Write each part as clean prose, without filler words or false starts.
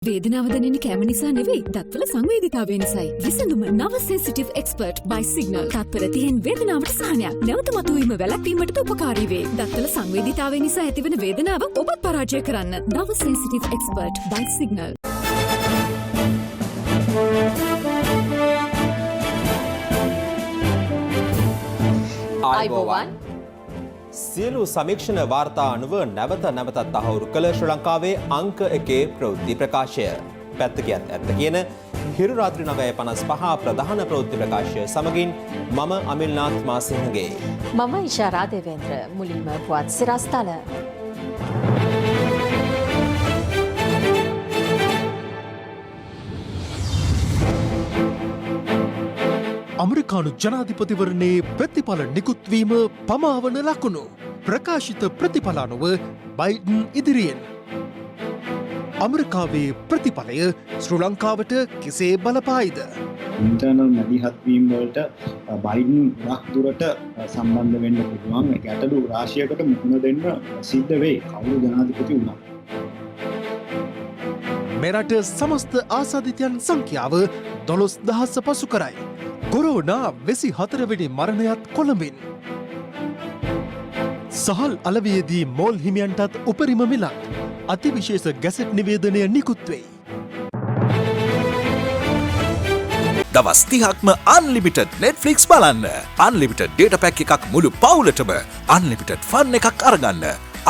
වේදනාව දැනෙන කැම නිසා නෙවෙයි දත්වල සංවේදීතාවය නිසායි. විසඳුම නව සෙන්සිටිව් එක්ස්පර්ට් by සිග්නල්. තත්පර 30න් වේදනාවට සහනයක්. නැවත මතුවීම වැළැක්වීමටද උපකාරී වේ. දත්වල සංවේදීතාවය නිසා ඇතිවන වේදනාව ඔබත් පරාජය කරන්න. නව සෙන්සිටිව් එක්ස්පර්ට් by සිග්නල්. ආයුබෝවන්. සියලු සමීක්ෂණ වාර්තා අනුව නැවතත් තහවුරු කළ ශ්‍රී ලංකාවේ අංක 1 ප්‍රවෘත්ති ප්‍රකාශය. පැත්තකියත් ඇත්ත කියන හිරු රාත්‍රී 9:55 ප්‍රධාන ප්‍රවෘත්ති ප්‍රකාශය සමගින් මම අමිල්නාත් මාසිංහගේ. මම ඉෂාරා දේවේන්ද්‍ර. මුලින්ම පුවත් සිරස්තල. අමරිකානු ජනාධිපතිවරණයේ ප්‍රතිඵල නිකුත්වීම පමාවන ලකුණු. ප්‍රකාශිත ප්‍රතිඵල අනුව බයිඩන් ඉදිරියෙන්. අමරිකාවේ ප්‍රතිඵලය ශ්‍රී ලංකාවට කෙසේ බලපායිද? ඉන්ටර්නල් මැදිහත්වීම් වලට බයිඩන් ගොඩක් දුරට සම්බන්ධ වෙන්න පුළුවන්. ඒ ගැටලු රාශියකට මුහුණ දෙන්න සිද්ධ වෙයි කවුරු ජනාධිපති වුණත්. මෙරට සමස්ත ආසාදිතයන් සංඛ්‍යාව 12,000 පසු කරයි. කොරෝනා 24 වෙනි මරණයත් කොළඹින්. සහල් අලවියේදී මෝල් හිමියන්ටත් උපරිම මිලක්. අතිවිශේෂ ගැසට් නිවේදනය නිකුත් වෙයි. දවස් 30ක්ම අන්ලිමිටඩ් Netflix බලන්න. අන්ලිමිටඩ් data pack එකක් මුළු පවුලටම අන්ලිමිටඩ් ෆන් එකක් අරගන්න.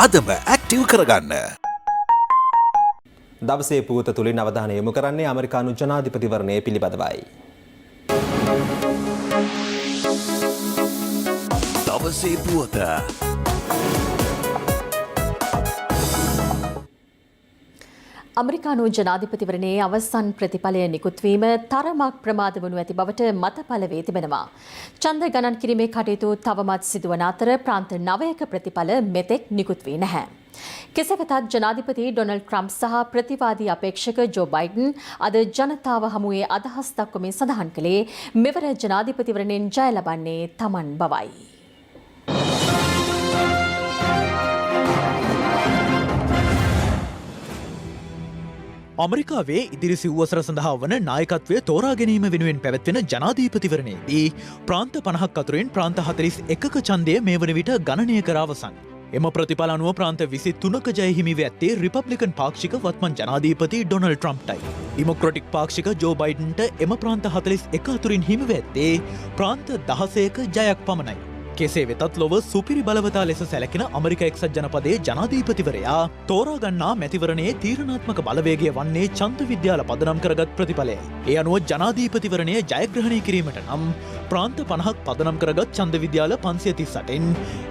අදම ඇක්ටිව් කරගන්න. දවසේ පුවත තුලින් අවධානය යොමු කරන්නේ ඇමරිකානු ජනාධිපතිවරණය පිළිබඳවයි. දවසේ පුවත. අමරිකානු ජනාධිපතිවරණයේ අවසන් ප්‍රතිඵලය නිකුත්වීම තරමක් ප්‍රමාද වනු ඇති බවට මතපල වේ තිබෙනවා. ඡන්ද ගණන් කිරීමේ කටයුතු තවමත් සිදුවන අතර ප්‍රාන්ත 9ක ප්‍රතිඵල මෙතෙක් නිකුත් වී නැහැ. කෙසේ වෙතත් ජනාධිපති ඩොනල්ඩ් ට්‍රම්ප් සහ ප්‍රතිවාදී අපේක්ෂක ජෝ බයිඩන් අද ජනතාව හමුවේ අදහස් දක්වමින් සඳහන් කළේ මෙවර ජනාධිපතිවරණයෙන් ජය ලබන්නේ තමන් බවයි. අමරිකාවේ ඉදිරි සිව්වසර සඳහා වන නායකත්වය තෝරා ගැනීම වෙනුවෙන් පැවැත්වෙන ජනාධිපතිවරණයේදී ප්‍රාන්ත 50ක් අතුරින් ප්‍රාන්ත 41ක ඡන්දය මේ වන විට ගණනය කර අවසන්. එම ප්‍රතිඵල අනුව ප්‍රාන්ත 23ක ජය හිමි වී ඇත්තේ රිපබ්ලිකන් පාක්ෂික වත්මන් ජනාධිපති ඩොනල්ඩ් ට්‍රම්ප්ටයි. ඩෙමොක්‍රැටික් පාක්ෂික ජෝ බයිඩන්ට එම ප්‍රාන්ත 41 අතුරින් හිමි වී ඇත්තේ ප්‍රාන්ත 16ක ජයක් පමණයි. කෙසේ වෙතත් ලොව සුපිරි බලවතා ලෙස සැලකෙන ඇමරිකා එක්සත් ජනපදයේ ජනාධිපතිවරයා තෝරාගන්නා මැතිවරණයේ තීරණාත්මක බලවේගය වන්නේ ඡන්ද විද්‍යාල පදනම් කරගත් ප්‍රතිඵලයයි. ඒ අනුව ජනාධිපතිවරණය ජයග්‍රහණය කිරීමට නම් ප්‍රාන්ත 50ක් පදනම් කරගත් ඡන්ද විද්‍යාල 538න්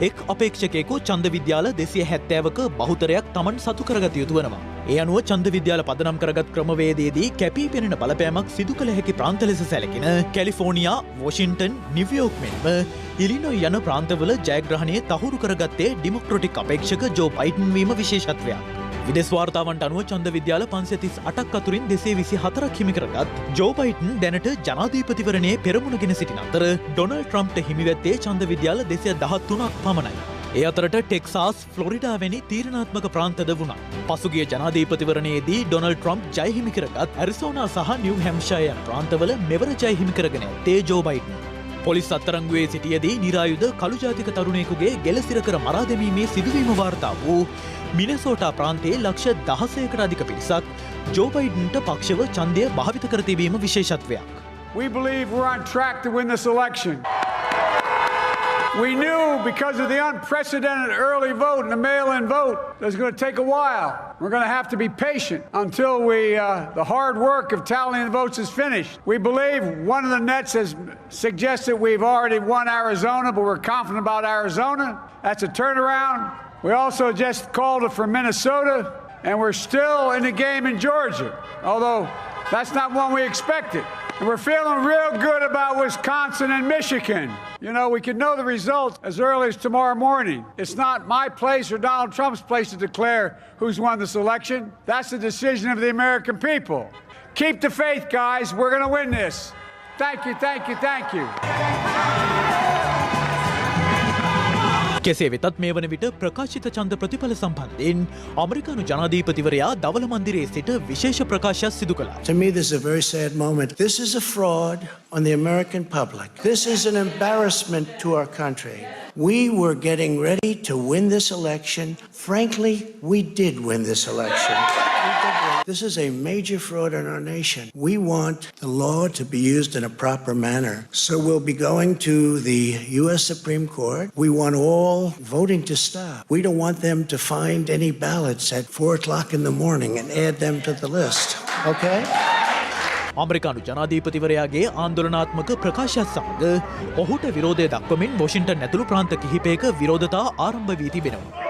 එක් අපේක්ෂකයෙකු ඡන්ද විද්‍යාල 270ක බහුතරයක් Taman සතු කරගත යුතු වෙනවා. ඒ අනුව ඡන්ද විද්‍යාල පදනම් කරගත් ක්‍රමවේදයේදී කැපී පෙනෙන බලපෑමක් සිදු කළ හැකි ප්‍රාන්ත ලෙස සැලකෙන කැලිෆෝනියා, වොෂින්ටන්, නිව්යෝර්ක් මෙන්ම ඉලිනොයි යන ප්‍රාන්තවල ජයග්‍රහණය තහවුරු කරගත්තේ ඩෙමොක්‍රැටික් අපේක්ෂක ජෝ බයිඩන් වීම විශේෂත්වයක්. විදේශ වාර්තාවන්ට අනුව ඡන්ද විද්‍යාල 538ක් අතුරින් 224ක් හිමි කරගත් ජෝ බයිඩන් දැනට ජනාධිපතිවරණයේ පෙරමුණගෙන සිටින අතර ඩොනල්ඩ් ට්‍රම්ප්ට හිමි වෙත්තේ ඡන්ද විද්‍යාල 213ක් පමණයි. ඒ අතරට ටෙක්සාස්, ෆ්ලොරිඩා වැනි තීරණාත්මක ප්‍රාන්තද වුණා. පසුගිය ජනාධිපතිවරණයේදී ඩොනල්ඩ් ට්‍රම්ප් ජය හිමි කරගත් ඇරිසෝනා සහ නිව් හැම්ෂයර් යන ප්‍රාන්තවල මෙවර ජය හිමි කරගෙන ඇත්තේ ජෝ බයිඩන්. පොලිස් අත්අඩංගුවේ සිටියේදී නිරායුධ කළු ජාතික තරුණයෙකුගේ ගෙලසිර කර මරා දැමීමේ සිදුවීම වාර්තා වූ මිනෙසෝටා ප්‍රාන්තයේ ලක්ෂ 16කට අධික පිරිසක් ජෝ බයිඩන්ට පක්ෂව ඡන්දය භාවිත කර තිබීම විශේෂත්වයක්. We believe we're on track to win this election. We knew because of the unprecedented early vote and the mail-in vote that it's going to take a while. We're going to have to be patient until the hard work of tallying the votes is finished. We believe one of the nets has suggested we've already won Arizona, but we're confident about Arizona. That's a turnaround. We also just called it for Minnesota, and we're still in the game in Georgia, although that's not one we expected. And we're feeling real good about Wisconsin and Michigan. You know, we could know the results as early as tomorrow morning. It's not my place or Donald Trump's place to declare who's won this election. That's the decision of the American people. Keep the faith, guys. We're going to win this. Thank you, thank you, thank you. කෙසේ වෙතත් මේ වන විට ප්‍රකාශිත ඡන්ද ප්‍රතිඵල සම්බන්ධයෙන් අමරිකානු ජනාධිපතිවරයා දවල මන්දිරයේ සිට විශේෂ ප්‍රකාශයක් සිදු කළා. To me, this is a very sad moment. This is a fraud on the American public. This is an embarrassment to our country. We were getting ready to win this election. Frankly, we did win this election. This is a major fraud in our nation. We want the law to be used in a proper manner. So we'll be going to the U.S. Supreme Court. We want all voting to stop. We don't want them to find any ballots at 4 o'clock in the morning and add them to the list. Okay? අමරිකානු ජනාධීපතිවරයාගේ ආන්දෝලනාත්මක ප්‍රකාශයත් සමග ඔහුට විරෝධය දක්වමින් Washington ඇතුළු ප්‍රාන්ත කිහිපයක විරෝධතා ආරම්භ වී තිබෙනවා.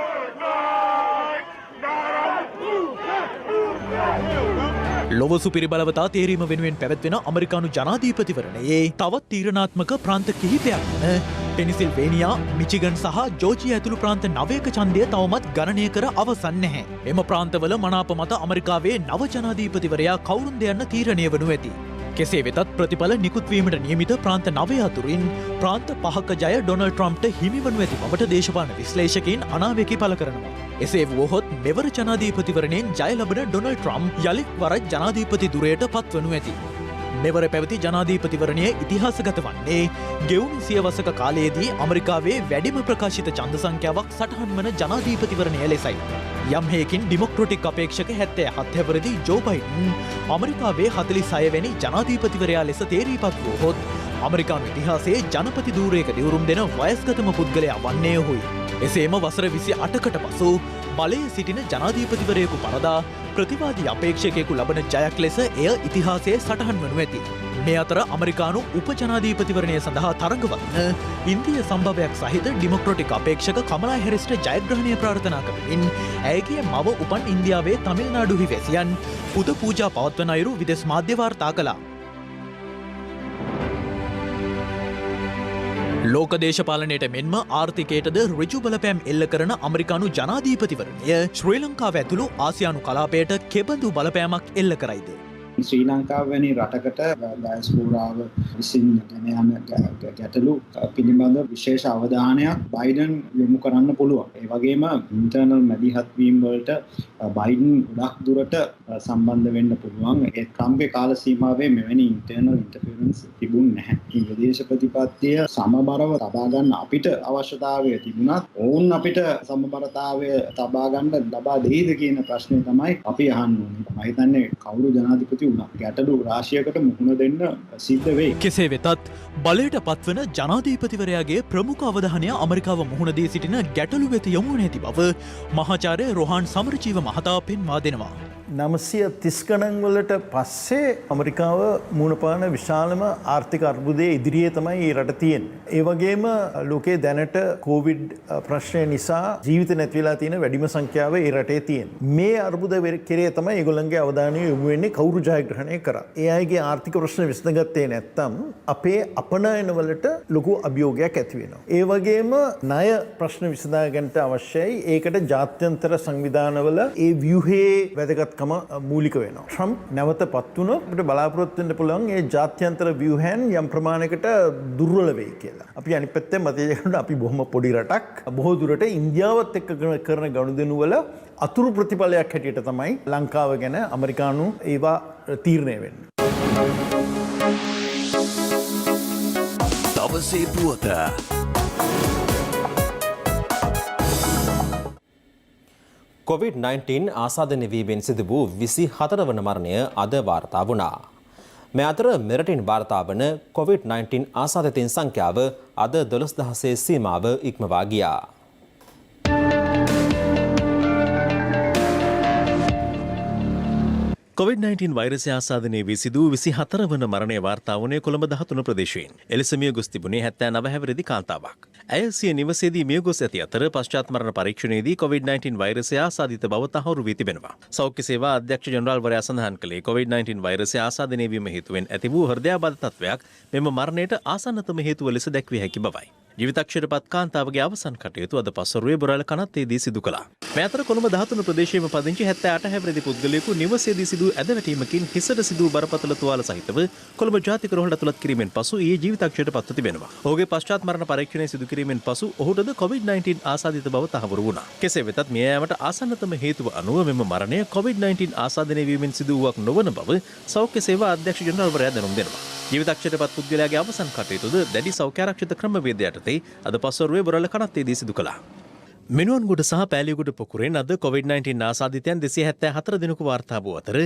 ලොවසු පිරිබලවතා තේරීම වෙනුවෙන් පැවැත්වෙන අමරිකානු ජනාධීපතිවරණයේ තවත් තීරණාත්මක ප්‍රාන්ත කිහිපයක් වන පෙනිසිල්වේනියා, මිචිගන් සහ ජෝර්ජියා ඇතුළු ප්‍රාන්ත 9ක ඡන්දය තවමත් ගණනය කර අවසන් නැහැ. එම ප්‍රාන්තවල මනාප මත අමරිකාවේ නව ජනාධීපතිවරයා කවුරුන්ද යන්න තීරණය වනු ඇති. කෙසේ වෙතත් ප්‍රතිඵල නිකුත්වීමට නියමිත ප්‍රාන්ත 9 අතුරින් ප්‍රාන්ත 5ක ජය ඩොනල්ඩ් ට්‍රම්ප්ට හිමිවනු ඇති බවට දේශපාලන විශ්ලේෂකයින් අනාවැකි පළ කරනවා. එසේ වුවහොත් මෙවර ජනාධීපතිවරණයෙන් ජය ලබන ඩොනල්ඩ් ට්‍රම්ප් යළිත් වරක් ජනාධීපති ධුරයට පත්වනු ඇති. මෙවර පැවති ජනාධීපතිවරණය ඉතිහාසගත වන්නේ ගෙවුණු සියවසක කාලයේදී අමරිකාවේ වැඩිම ප්‍රකාශිත ඡන්ද සංඛ්‍යාවක් සටහන් වන ජනාධීපතිවරණය ලෙසයි. යම් හේකින් ඩිමොක්‍රටික් අපේක්ෂක 77 හැවිරිදි ජෝ බයිඩන් අමරිකාවේ 46 වැනි ජනාධීපතිවරයා ලෙස තේරීපත් වූහොත් අමරිකානු ඉතිහාසයේ ජනපති ධූරයක දිවුරුම් දෙන වයස්ගතම පුද්ගලයා වන්නේ ඔහුයි. එසේම වසර 28කට පසු බලයේ සිටින ජනාධීපතිවරයෙකු පරදා ප්‍රතිවාදී අපේක්ෂකයෙකු ලබන ජයක් ලෙස එය ඉතිහාසයේ සටහන් වනු ඇති. මේ අතර අමරිකානු උපජනාධීපතිවරණය සඳහා තරඟවන්න ඉන්දිය සම්භවයක් සහිත ඩිමොක්‍රටික් අපේක්ෂක කමලා හැරිස්ට ජයග්‍රහණය ප්‍රාර්ථනා කරමින් ඇයගේ මව උපන් ඉන්දියාවේ තමිල්නාඩුහි වැසියන් පුද පූජා පවත්වන අයුරු විදෙස් මාධ්‍ය වාර්තා කළා. ලෝක දේශපාලනයට මෙන්ම ආර්ථිකයටද ඍජු බලපෑම් එල්ල කරන අමරිකානු ජනාධීපතිවරණය ශ්‍රී ලංකාව ඇතුළු ආසියානු කලාපයට කෙබඳු බලපෑමක් එල්ල කරයිද? ශ්‍රී ලංකාව වැනි රටකට ඩයස්පෝරාව විසින් ගෙන යන ගැටලු පිළිබඳ විශේෂ අවධානයක් බයිඩන් යොමු කරන්න පුළුවන්. ඒ වගේම ඉන්ටර්නල් මැදිහත් වීම වලට බයිඩන් ගොඩක් දුරට සම්බන්ධ වෙන්න පුළුවන්. ඒ ට්‍රම්ප්ගේ කාල සීමාවේ මෙවැනි ඉන්ටර්නල් ඉන්ටර්ෆියරන්ස් තිබුණේ නැහැ. මේ විදේශ ප්‍රතිපත්තිය සමබරව තබා ගන්න අපිට අවශ්‍යතාවය තිබුණත් ඔවුන් අපිට සමබරතාවය තබා ගන්න ලබා දෙයිද කියන ප්‍රශ්නේ තමයි අපි අහන්න ඕනේ. මම හිතන්නේ කවුරු ජනාධිපති ගැටලු රාශියකට මුහුණ දෙන්න සිද්ධ වෙයි. කෙසේ වෙතත් බලයට පත්වන ජනාධීපතිවරයාගේ ප්‍රමුඛ අවධානය අමරිකාව මුහුණ දී සිටින ගැටලු වෙත යොමු නැති බව මහාචාර්ය රොහාන් සමරජීව මහතා පෙන්වා දෙනවා. 930 ගණන් වලට පස්සේ ඇමරිකාව මුහුණ පාන විශාලම ආර්ථික අර්බුදයේ ඉදිරියේ තමයි මේ රට තියෙන්නේ. ඒ වගේම ලෝකයේ දැනට කොවිඩ් ප්‍රශ්නය නිසා ජීවිත නැති වෙලා තියෙන වැඩිම සංඛ්‍යාව මේ රටේ තියෙනවා. මේ අර්බුද කෙරේ තමයි ඒගොල්ලන්ගේ අවධානය යොමු වෙන්නේ කවුරු ජයග්‍රහණය කරා. ඒ අයගේ ආර්ථික ප්‍රශ්න විසඳගත්තේ නැත්නම් අපේ අපනයන වලට ලොකු අභියෝගයක් ඇති වෙනවා. ඒ වගේම ණය ප්‍රශ්න විසඳා ගන්නට අවශ්‍යයි. ඒකට ජාත්‍යන්තර සංවිධානවල ඒ ව්‍යුහයේ වැදගත් මූලික වෙනවා. ට්‍රම්ප් නැවත පත් වුණොත් අපිට බලාපොරොත්තු වෙන්න පුළුවන් ඒ ජාත්‍යන්තර ව්‍යුහයන් යම් ප්‍රමාණයකට දුර්වල වෙයි කියලා. අපි අනිත් පැත්තෙන් මතය කරගන්න අපි බොහොම පොඩි රටක්. බොහෝ දුරට ඉන්දියාවත් එක්ක කරන ගනුදෙනු වල අතුරු ප්‍රතිඵලයක් හැටියට තමයි ලංකාව ගැන ඇමරිකානු ඒවා තීරණය වෙන්නේ. දවසේ පුවත COVID-19 ආසාදනය වීමෙන් සිදු වූ 24 වන මරණය අද වාර්තා වුණා. මේ අතර මෙරටින් වාර්තා වන COVID-19 ආසාදිතයින් සංඛ්‍යාව අද 12000 සීමාව ඉක්මවා ගියා. COVID-19 වෛරසය ආසාදනයේ වී සිදු 24 වන මරණය වාර්තා වුණේ කොළඹ 13 ප්‍රදේශයෙන්. එලෙස මිය ගොස් තිබුණේ 79 හැවිරිදි කාන්තාවක්. ඇය සිය නිවසේදී මිය ගොස් ඇති අතර පශ්චාත් මරණ පරීක්ෂණයේදී COVID-19 වෛරසය ආසාදිත බව තහවුරු වී තිබෙනවා. සෞඛ්‍ය සේවා අධ්‍යක්ෂ ජෙනරාල්වරයා සඳහන් කළේ COVID-19 වෛරසය ආසාදනය වීම හේතුවෙන් ඇති වූ හෘදයාබාධ තත්ත්වයක් මෙම මරණයට ආසන්නතම හේතුව ලෙස දැක්විය හැකි බවයි. ජීවිතක්ෂරපත් කාන්තාවගේ අවසන් කටයුතු අද පසුරුවේ බොරැල්ල කනත්තේදී සිදු කළා. මේ අතර කොළඹ 13 ප්‍රදේශයේම පදිංචි 78 හැවිරිදි පුද්ගලයෙකු නිවසේදී සිදු ඇදවැටීමකින් හිසට සිදු බරපතල තුවාල සහිතව කොළඹ ජාතික රෝහලට ඇතුළත් කිරීමෙන් පසු ඊයේ ජීවිතක්ෂරයට පත්ව තිබෙනවා. ඔහුගේ පශ්චාත් මරණ පරීක්ෂණය සිදු කිරීමෙන් පසු ඔහුටද COVID-19 ආසාදිත බව තහවුරු වුණා. කෙසේ වෙතත් මිය යාමට ආසන්නතම හේතුව අනුව මෙම මරණය COVID-19 ආසාදනය වීමෙන් සිදු වූවක් නොවන බව සෞඛ්‍ය සේවා අධ්‍යක්ෂ ජනරල්වරයා දැනුම් දෙනවා. ජීවිතක්ෂරපත් පුද්ගලයාගේ අවසන් කටයුතුද දැඩි සෞඛ්‍ය ආරක්ෂිත ක්‍රමවේද යටතේ අද පස්වරුවේ බොරැල්ල කනත්තේදී සිදු කළා. මිනුවන්ගොඩ සහ පෑලියගොඩ පොකුරෙන් අද COVID-19 ආසාදිතයන් 274 දෙනෙකු වාර්තා වූ අතර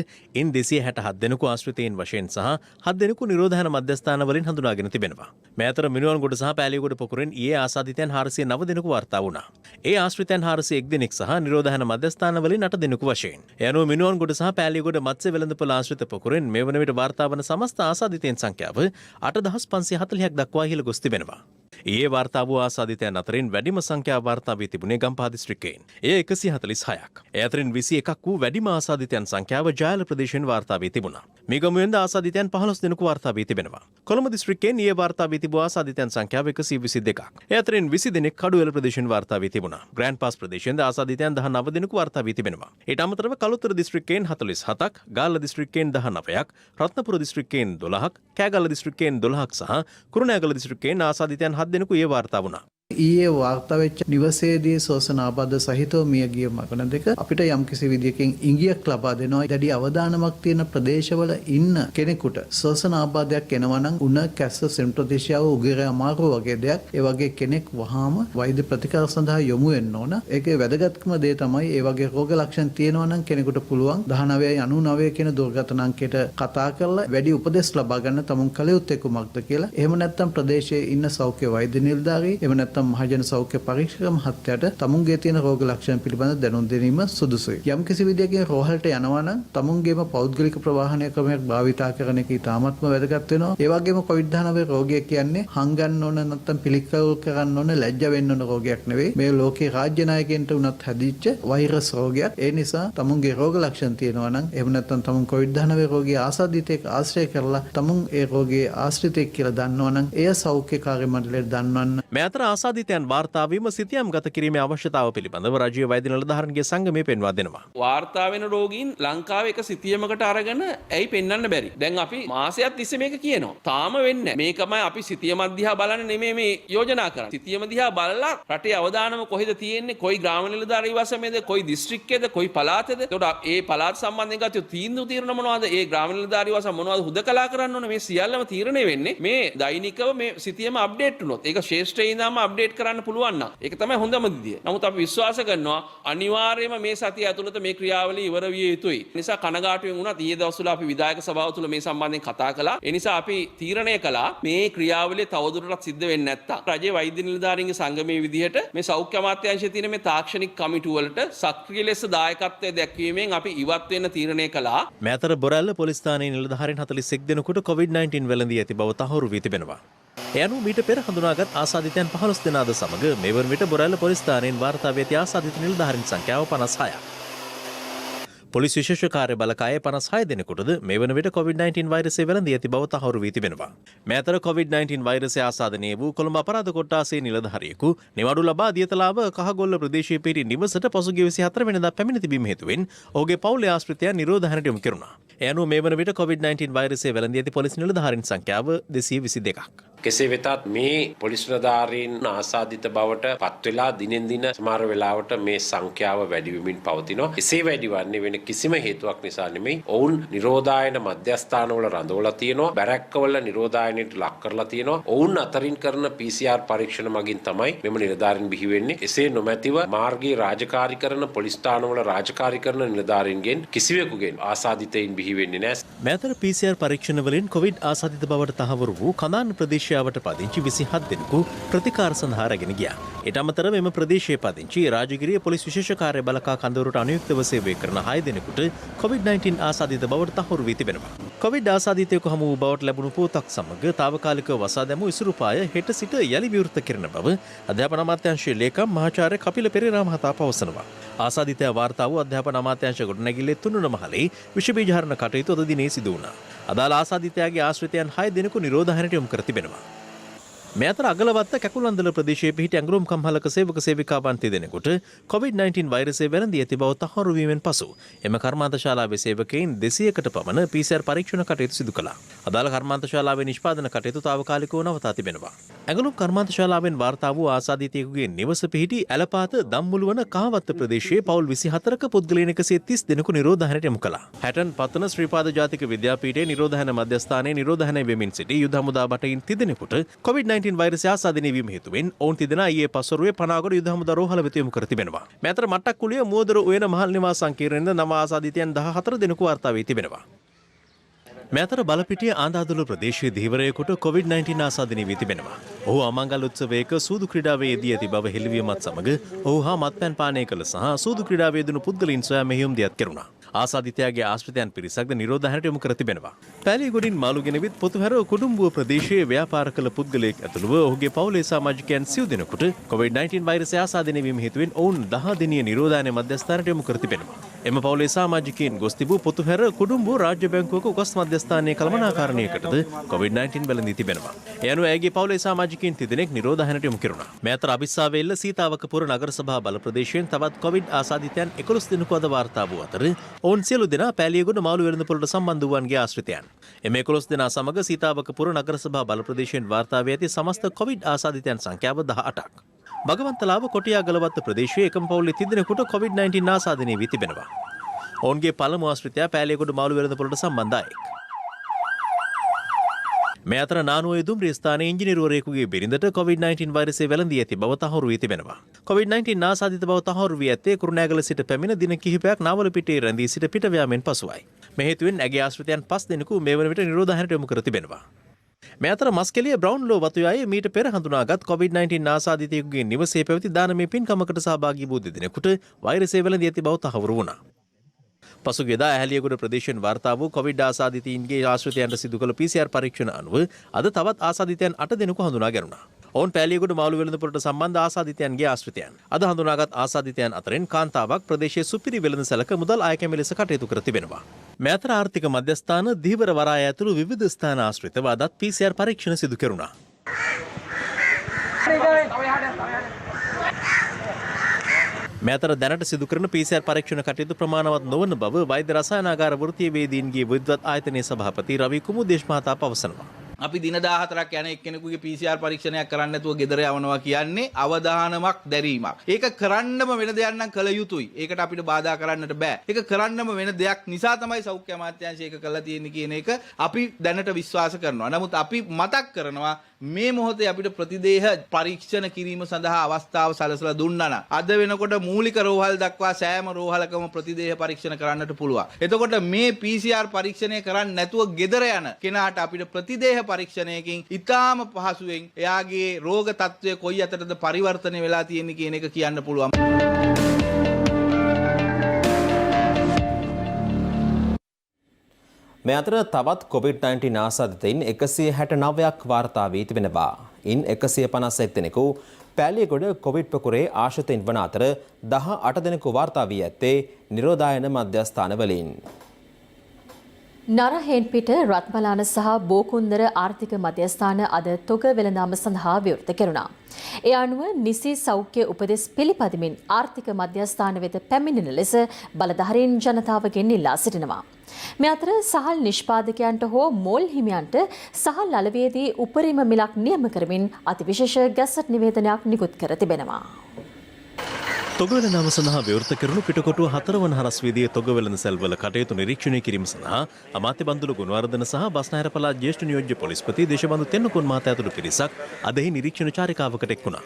ඉන් 267 දෙනෙකු ආශ්‍රිතයින් වශයෙන් සහ 7 දෙනෙකු නිරෝධායන මධ්‍යස්ථානවලින් හඳුනාගෙන තිබෙනවා. මේ අතර මිනුවන්ගොඩ සහ පෑලියගොඩ පොකුරෙන් ඊයේ ආසාදිතයන් 409 දෙනෙකු වාර්තා වුණා. ඒ ආශ්‍රිතයන් 401 දෙනෙක් සහ නිරෝධායන මධ්‍යස්ථානවලින් 8 දෙනෙකු වශයෙන්. ඒ අනුව මිනුවන්ගොඩ සහ පෑලියගොඩ මත්ස්‍ය වෙළඳපොළ ආශ්‍රිත පොකුරෙන් මේ වන විට වාර්තා වන සමස්ත ආසාදිතයන් සංඛ්‍යාව 8540ක් දක්වා ඉහළ ගොස් තිබෙනවා. ඊයේ වාර්තා වූ ආසාදිතයන් අතරින් වැඩිම සංඛ්‍යාව වාර්තා වී තිබුණේ ගම්පහ දිස්ත්‍රික්කයෙන්. එය 146ක්. ඒ අතරින් 21ක් වූ වැඩිම ආසාදිතයන් සංඛ්‍යාව ජාල ප්‍රදේශයෙන් වාර්තා වී තිබුණා. මීගමුවෙන්ද ආසාදිතයන් 15 දෙනෙකු වාර්තා වී තිබෙනවා. කොළඹ දිස්ත්‍රික්කයෙන් ඊයේ වාර්තා වී තිබූ ආසාදිතයන් සංඛ්‍යාව 122ක්. ඒ අතරින් 20 දෙනෙක් කඩුවෙල ප්‍රදේශයෙන් වාර්තා වී තිබුණා. ග්‍රෑන්ඩ් පාස් ප්‍රදේශයෙන්ද ආසාදිතයන් 19 දෙනෙකු වාර්තා වී තිබෙනවා. ඊට අමතරව කළුතර දිස්ත්‍රික්කයෙන් 47ක්, ගාල්ල දිස්ත්‍රික්කයෙන් 19ක්, රත්නපුර දිස්ත්‍රික්කයෙන් 12ක්, කෑගල්ල දිස්ත්‍රික්කයෙන් 12ක් සහ කුරුණෑගල දිස්ත්‍රික්කයෙන් ආසාදිතයන් 7 දෙනෙකු ඊයේ වාර්තා වුණා. ඊයේ වාර්තා වෙච්ච නිවසේදී ශෝෂණ ආබාධ සහිතව මිය ගිය මගණ දෙක අපිට යම්කිසි විදියකින් ඉඟියක් ලබා දෙනවා. දැඩි අවදානමක් තියෙන ප්‍රදේශවල ඉන්න කෙනෙකුට ශෝෂණ ආබාධයක් එනවා නම් උණ කැස්ස සෙම්ප්‍රදේශයව උගිර අමාරු වගේ දෙයක් ඒ වගේ කෙනෙක් වහාම වෛද්‍ය ප්‍රතිකාර සඳහා යොමු වෙන්න ඕන. ඒකේ වැදගත්කම දේ තමයි ඒ වගේ රෝග ලක්ෂණ තියෙනවා නම් කෙනෙකුට පුළුවන් 1999 කියන දුරකථන අංකයට කතා කරලා වැඩි උපදෙස් ලබා ගන්න තමුන් කල යුත්තේ කුමක්ද කියලා. එහෙම නැත්නම් ප්‍රදේශයේ ඉන්න සෞඛ්‍ය වෛද්‍ය නිලධාරී එහෙම නැත්නම් මහජන සෞඛ්‍ය පරීක්ෂක මහත්තයාට තමුන්ගේ තියෙන රෝග ලක්ෂණ පිළිබඳ දැනුම් ගැනීම සුදුසුයි. යම් කිසි විදියකින් රෝහලට යනවා නම් තමුන්ගේම පෞද්ගලික ප්‍රවාහනය ක්‍රමයක් භාවිතා කරන එක ඉතාමත්ම වැදගත් වෙනවා. ඒ වගේම COVID-19 රෝගය කියන්නේ හංගන්න ඕන නැත්නම් පිළිකවල් කරන්න ඕන ලැජ්ජ වෙන්න ඕන රෝගයක් නෙවෙයි. මේ ලෝකේ රාජ්‍ය නායකයන්ට උනත් හැදිච්ච වෛරස් රෝගයක්. ඒ නිසා තමුන්ගේ රෝග ලක්ෂණ තියෙනවා නම් එහෙම නැත්නම් තමුන් COVID-19 රෝගී ආසාදිතෙක් ආශ්‍රය කරලා තමුන් ඒ රෝගයේ ආශ්‍රිතෙක් කියලා දන්නවා නම් එය සෞඛ්‍ය කාර්ය මණ්ඩලයට දන්වන්න. මේ අතර ආසාදිතයන් වාර්තා වීම සිතියම් ගත කිරීමේ අවශ්‍යතාව පිළිබඳව රාජ්‍ය වෛද්‍ය නිලධාරීන්ගේ සංගමය පෙන්වා දෙනවා. වාර්තා වෙන රෝගීන් ලංකාවේ එක සිතියමකට අරගෙන ඇයි පෙන්වන්න බැරි? දැන් අපි මාසයක් තිස්සේ මේක කියනවා. තාම වෙන්නේ නැහැ. මේකමයි අපි සිතියම දිහා බලන්නේ නෙමෙයි මේ යෝජනා කරන්නේ. සිතියම දිහා බලලා රටේ අවදානම කොහෙද තියෙන්නේ? කොයි ග්‍රාම නිලධාරී වසමේද? කොයි දිස්ත්‍රික්කයේද? කොයි පළාතේද? ඒකට ඒ පළාත් සම්බන්ධයෙන් ගත්ත තීරණ මොනවද? ඒ ග්‍රාම නිලධාරී වසම මොනවද හුදකලා කරන්න ඕනේ? මේ සියල්ලම තීරණය වෙන්නේ මේ දෛනිකව මේ සිතියම අප්ඩේට් වුණොත්. ඒක ශේෂ්ඨයේ ඉඳන්ම අප්ඩේට් කරන්න පුළුවන් නම් ඒක තමයි හොඳම විදිය. නමුත් අපි විශ්වාස කරනවා අනිවාර්යයෙන්ම මේ සතිය ඇතුළත මේ ක්‍රියාවලිය ඉවර විය යුතුයි. ඒ නිසා කනගාටුවෙන් වුණත් ඊයේ දවස්වල අපි විධායක සභාව තුළ මේ සම්බන්ධයෙන් කතා කළා. ඒ නිසා අපි තීරණය කළා මේ ක්‍රියාවලිය තවදුරටත් සිද්ධ වෙන්නේ නැත්තම් රජයේ වෛද්‍ය නිලධාරීන්ගේ සංගමයේ විදිහට මේ සෞඛ්‍ය අමාත්‍යාංශයේ තියෙන මේ තාක්ෂණික කමිටු වලට සක්‍රීය ලෙස දායකත්වය දැක්වීමෙන් අපි ඉවත් වෙන්න තීරණය කළා. මේ අතර බොරැල්ල පොලිස් ස්ථානයේ නිලධාරීන් 41 දෙනෙකුට COVID-19 වැළඳී ඇති බව තහවුරු වී තිබෙනවා. ඒ අනුව මීට පෙර හඳුනාගත් ආසාදිතයන් 15 දෙනාද සමග මේ වන විට බොරැල්ල පොලිස් ස්ථානයෙන් වාර්තා වී ඇති ආසාදිත නිලධාරීන් සංඛ්‍යාව 56ක්. පොලිස් විශේෂ කාර්ය බලකායේ 56 දෙනෙකුටද මේ වන විට COVID-19 වෛරසය වැළඳී ඇති බව තහවුරු වී තිබෙනවා. මේ අතර COVID-19 වෛරසය ආසාදනය වූ කොළඹ අපරාධ කොට්ටාසේ නිලධාරියෙකු නිවාඩු ලබා දියතලාව කහගොල්ල ප්‍රදේශයේ පිහිටි නිවසට පසුගිය 24 වෙනිදා පැමිණ තිබීම හේතුවෙන් ඔහුගේ පවුලේ ආශ්‍රිතයන් නිරෝධායනට යොමු කෙරුණා. ඒ අනුව මේ වන විට COVID-19 වෛරසය වැළඳී ඇති පොලිස් නිලධාරීන් සංඛ්‍යාව 222ක්. කෙසේ වෙතත් මේ පොලිස් නිලධාරීන් ආසාදිත බවට පත් වෙලා දිනෙන් දින සමහර වෙලාවට මේ සංඛ්‍යාව වැඩි වෙමින් පවතිනවා. එසේ වැඩි වන්නේ වෙන කිසිම හේතුවක් නිසා නෙමෙයි. ඔවුන් නිරෝධායන මධ්‍යස්ථානවල රඳවලා තියෙනවා. බැරැක්කවල නිරෝධායනයට ලක් කරලා තියෙනවා. ඔවුන් අතරින් කරන PCR පරීක්ෂණ මගින් තමයි මෙම නිලධාරීන් බිහි වෙන්නේ. එසේ නොමැතිව මාර්ගයේ රාජකාරී කරන පොලිස් ස්ථානවල රාජකාරී කරන නිලධාරීන්ගෙන් කිසිවෙකුගෙන් ආසාදිතයින් බිහි වෙන්නේ නැහැ. මේ අතර PCR පරීක්ෂණ වලින් COVID ආසාදිත බවට තහවුරු වූ කඳාන් ප්‍රදේශ වට පදිංචි 27 දෙනෙකු ප්‍රතිකාර සඳහා රැගෙන ගියා. ඊට අමතරව මෙම ප්‍රදේශයේ පදිංචි රාජගිරිය පොලිස් විශේෂ කාර්ය බලකා කඳවුරට අනුයුක්තව සේවය කරන 6 දෙනෙකුට COVID-19 ආසාදිත බවට තහවුරු වී තිබෙනවා. COVID ආසාදිතයෙකු හමු වූ බවට ලැබුණු පුවතක් සමග తాවකාලිකව වසා දැමූ ඉසුරුපාය හෙට සිට යලි විවෘත කරන බව අධ්‍යාපන අමාත්‍යාංශයේ ලේකම් මහාචාර්ය කපිල පෙරේරා මහතා පවසනවා. ආසාදිතයා වාර්තා වූ අධ්‍යාපන අමාත්‍යාංශ ගොඩනැගිල්ලේ තුන්වන මහලේ විෂ බීජහරණ කටයුතු අද දිනේ සිදු වුණා. අදාළ ආසාදිතයාගේ ආශ්‍රිතයන් 6 දෙනෙකු නිරෝධායනයට යොමු කර තිබෙනවා. මේ අතර අගලවත්ත කැකුලන්දල ප්‍රදේශයේ පිහිටි ඇඟලුම් කම්හලක සේවක සේවිකාවන් තිදෙනෙකුට COVID-19 වෛරසය වැළඳී ඇති බව තහවුරු වීමෙන් පසු එම කර්මාන්තශාලාවේ සේවකයින් 200කට පමණ PCR පරීක්ෂණ කටයුතු සිදු කළා. අදාළ කර්මාන්තශාලාවේ නිෂ්පාදන කටයුතු තාවකාලිකව නවතා තිබෙනවා. ඇඟලුම් කර්මාන්තශාලාවෙන් වාර්තා වූ ආසාදිතයෙකුගේ නිවස පිහිටි ඇලපාත දම්මුළු වන කහවත්ත ප්‍රදේශයේ පවුල් 24ක පුද්ගලයන් 130 දෙනෙකු නිරෝධායනයට යොමු කළා. හැටන් පතන ශ්‍රීපාද ජාතික විද්‍යාපීඨයේ නිරෝධායන මධ්‍යස්ථානයේ නිරෝධායන වෙමින් සිටි යුද හමුදා බටයින් තිදෙනෙකුට COVID-19 වෛරසය ආසාදනය වීම හේතුවෙන් ඔවුන් තිදෙනා ඊයේ පස්වරුවේ පනාගොඩ යුද හමුදා රෝහල වෙත යොමු කර තිබෙනවා. මේ අතර මට්ටක්කුලිය මුවදොර උයන මහල් නිවාස සංකීර්ණයෙන්ද නව ආසාදිතයන් 14 දෙනෙකු වාර්තා වී තිබෙනවා. මේ අතර බලපිටිය ආන්දාදුල ප්‍රදේශයේ ධීවරයෙකුට COVID-19 ආසාදනය වී තිබෙනවා. ඔහු අමංගල උත්සවයක සූදු ක්‍රීඩාවේ යෙදී ඇති බව හෙළිවීමත් සමග ඔහු හා මත්පැන් පානය කළ සහ සූදු ක්‍රීඩාවේ යෙදුණු පුද්ගලයින් සොයා මෙහෙයුම් දියත් කෙරුණා. ආසාදිතයාගේ ආශ්‍රිතයන් පිරිසක්ද නිරෝධායනයට යොමු කර තිබෙනවා. පෑලියගොඩින් මාළුගෙනවිත් පොතුහැර කුඩුම්බුව ප්‍රදේශයේ ව්‍යාපාර කළ පුද්ගලයෙක් ඇතුළුව ඔහුගේ පවුලේ සමාජිකයන් සිව් දෙනෙකුට COVID-19 වෛරසය ආසාදනය වීම හේතුවෙන් ඔවුන් 10 දිනිය නිරෝධායන මධ්‍යස්ථානයට යොමු කර තිබෙනවා. එම පවුලේ සමාජිකයන් ගොස් තිබූ පොතුහැර කුඩුම්බුව රාජ්‍ය බැංකුවක උගස් මධ්‍යස්ථානයේ කළමනාකරණයකටද COVID-19 වැළඳී තිබෙනවා. ඒ අනුව ඇගේ පවුලේ සමාජිකයන් තිදෙනෙක් නිරෝධායනයට යොමු කෙරුණා. මේ අතර අබිස්සාවේල්ල සීතාවකපුර නගර සභා බල ප්‍රදේශයෙන් තවත් COVID ආසාදිතයන් 11 දෙනෙකු අද වාර්තා වූ අතර ඔවුන් සියලු දෙනා පෑලියගොඩ මාළු වෙළඳපොළට සම්බන්ධ වූවන්ගේ ආශ්‍රිතයන්. එම 11 දෙනා සමග සීතාවකපුර නගර සභා බල ප්‍රදේශයෙන් වාර්තා වී ඇති සමස්ත COVID ආසාදිතයන් සංඛ්‍යාව 18ක්. භගවන්තලාව කොටියාගලවත්ත ප්‍රදේශයේ එකම පවුලේ තිදෙනෙකුට COVID-19 ආසාදනය වී තිබෙනවා. ඔවුන්ගේ පළමු ආශ්‍රිතයා පෑලියගොඩ මාළු වෙළඳපොළට සම්බන්ධයි. මේ අතර නානුවේ දුම්රිය ස්ථානයේ ඉංජිනේරුවරයෙකුගේ බිරිඳට COVID-19 වෛරසය වැළඳී ඇති බව තහවුරු වී තිබෙනවා. COVID-19 ආසාදිත බව තහවුරු වී ඇත්තේ කුරුණෑගල සිට පැමිණ දින කිහිපයක් නාවලපිටියේ රැඳී සිට පිට යාමෙන් පසුවයි. මේ හේතුවෙන් ඇගේ ආශ්‍රිතයන් 5 දෙනෙකු මේ වන විට නිරෝධායනයට යොමු කර තිබෙනවා. මේ අතර මස්කෙලිය බ්‍රවුන්ලෝ වතුයායේ මීට පෙර හඳුනාගත් COVID-19 ආසාදිතයෙකුගේ නිවසේ පැවති දානමය පින්කමකට සහභාගී වූ දෙදෙනෙකුට වෛරසය වැළඳී ඇති බව තහවුරු වුණා. පසුගියදා ඇහැලියගොඩ ප්‍රදේශයෙන් වාර්තා වූ COVID ආසාදිතයින්ගේ ආශ්‍රිතයන්ට සිදු කළ PCR පරීක්ෂණ අනුව අද තවත් ආසාදිතයන් 8 දෙනෙකු හඳුනා ගැනුණා. ඔවුන් පෑලියගොඩ මාළු වෙළඳපොළට සම්බන්ධ ආසාදිතයන්ගේ ආශ්‍රිතයන්. අද හඳුනාගත් ආසාදිතයන් අතරින් කාන්තාවක් ප්‍රදේශයේ සුපිරි වෙළඳසැලක මුදල් ආයකැමි ලෙස කටයුතු කර තිබෙනවා. මේ අතර ආර්ථික මධ්‍යස්ථාන දීවර වරාය ඇතුළු විවිධ ස්ථාන ආශ්‍රිතව අදත් PCR පරීක්ෂණ සිදු කෙරුණා. මේ අතර දැනට සිදු කරන PCR පරීක්ෂණ කටයුතු ප්‍රමාණවත් නොවන බව වෛද්‍ය රසායනාගාර වෘත්තීය වේදීන්ගේ විද්වත් ආයතනයේ සභාපති රවි කුමුදේශ් මහතා පවසනවා. අපි දින 14ක් යන එක්කෙනෙකුගේ PCR පරීක්ෂණයක් කරන්න නැතුව ගෙදර යවනවා කියන්නේ අවදානමක් දැරීමක්. ඒක කරන්නම වෙන දෙයක් නම් කළ යුතුයි. ඒකට අපිට බාධා කරන්නට බෑ. ඒක කරන්නම වෙන දෙයක් නිසා තමයි සෞඛ්‍ය අමාත්‍යාංශය ඒක කළා තියෙන්නේ කියන එක අපි දැනට විශ්වාස කරනවා. නමුත් අපි මතක් කරනවා මේ මොහොතේ අපිට ප්‍රතිදේහ පරීක්ෂණ කිරීම සඳහා අවස්ථාව සලසලා දුන්නා නම් අද වෙනකොට මූලික රෝහල් දක්වා සෑම රෝහලකම ප්‍රතිදේහ පරීක්ෂණ කරන්නට පුළුවන්. එතකොට මේ PCR පරීක්ෂණය කරන්නේ නැතුව ගෙදර යන කෙනාට අපිට ප්‍රතිදේහ පරීක්ෂණයකින් ඉතාම පහසුවෙන් එයාගේ රෝග තත්ත්වය කොයි අතරද පරිවර්තනය වෙලා තියෙන්නේ කියන එක කියන්න පුළුවන්. මේ අතර තවත් COVID-19 ආසාදිතයින් 169ක් වාර්තා වී තිබෙනවා. ඉන් 151 දෙනෙකු පෑලියගොඩ කොවිඩ් පොකුරේ ආශ්‍රිතයින් වන අතර 18 දෙනෙකු වාර්තා වී ඇත්තේ නිරෝධායන මධ්‍යස්ථානවලින්. නරහෙන්පිට රත්මලාන සහ බෝකුන්දර ආර්ථික මධ්‍යස්ථාන අද තොග වෙළඳාම සඳහා විවෘත කෙරුණා. ඒ අනුව නිසි සෞඛ්‍ය උපදෙස් පිළිපදමින් ආර්ථික මධ්‍යස්ථාන වෙත පැමිණෙන ලෙස බලධාරීන් ජනතාවගෙන් ඉල්ලා සිටිනවා. මේ අතර සහල් නිෂ්පාදකයන්ට හෝ මෝල් හිමියන්ට සහල් අලවේදී උපරිම මිලක් නියම කරමින් අතිවිශේෂ ගැසට් නිවේදනයක් නිකුත් කර තිබෙනවා. තොගවෙළඳාම සඳහා විවෘත කරනු පිටකොටුව 4 වන හරස්වේදියේ තොගවෙළඳ සැල්වල කටයුතු නිරීක්ෂණය කිරීම සඳහා අමාත්‍ය බන්දුල ගුණවර්ධන සහ බස්නාහිර පළාත් ජ්‍යෙෂ්ඨ නියෝජ්‍ය පොලිස්පති දේශබන්දු තෙන්නකෝන් මහතා ඇතුළු පිරිසක් අද එහි නිරීක්ෂණ චාරිකාවකට එක්වුණා.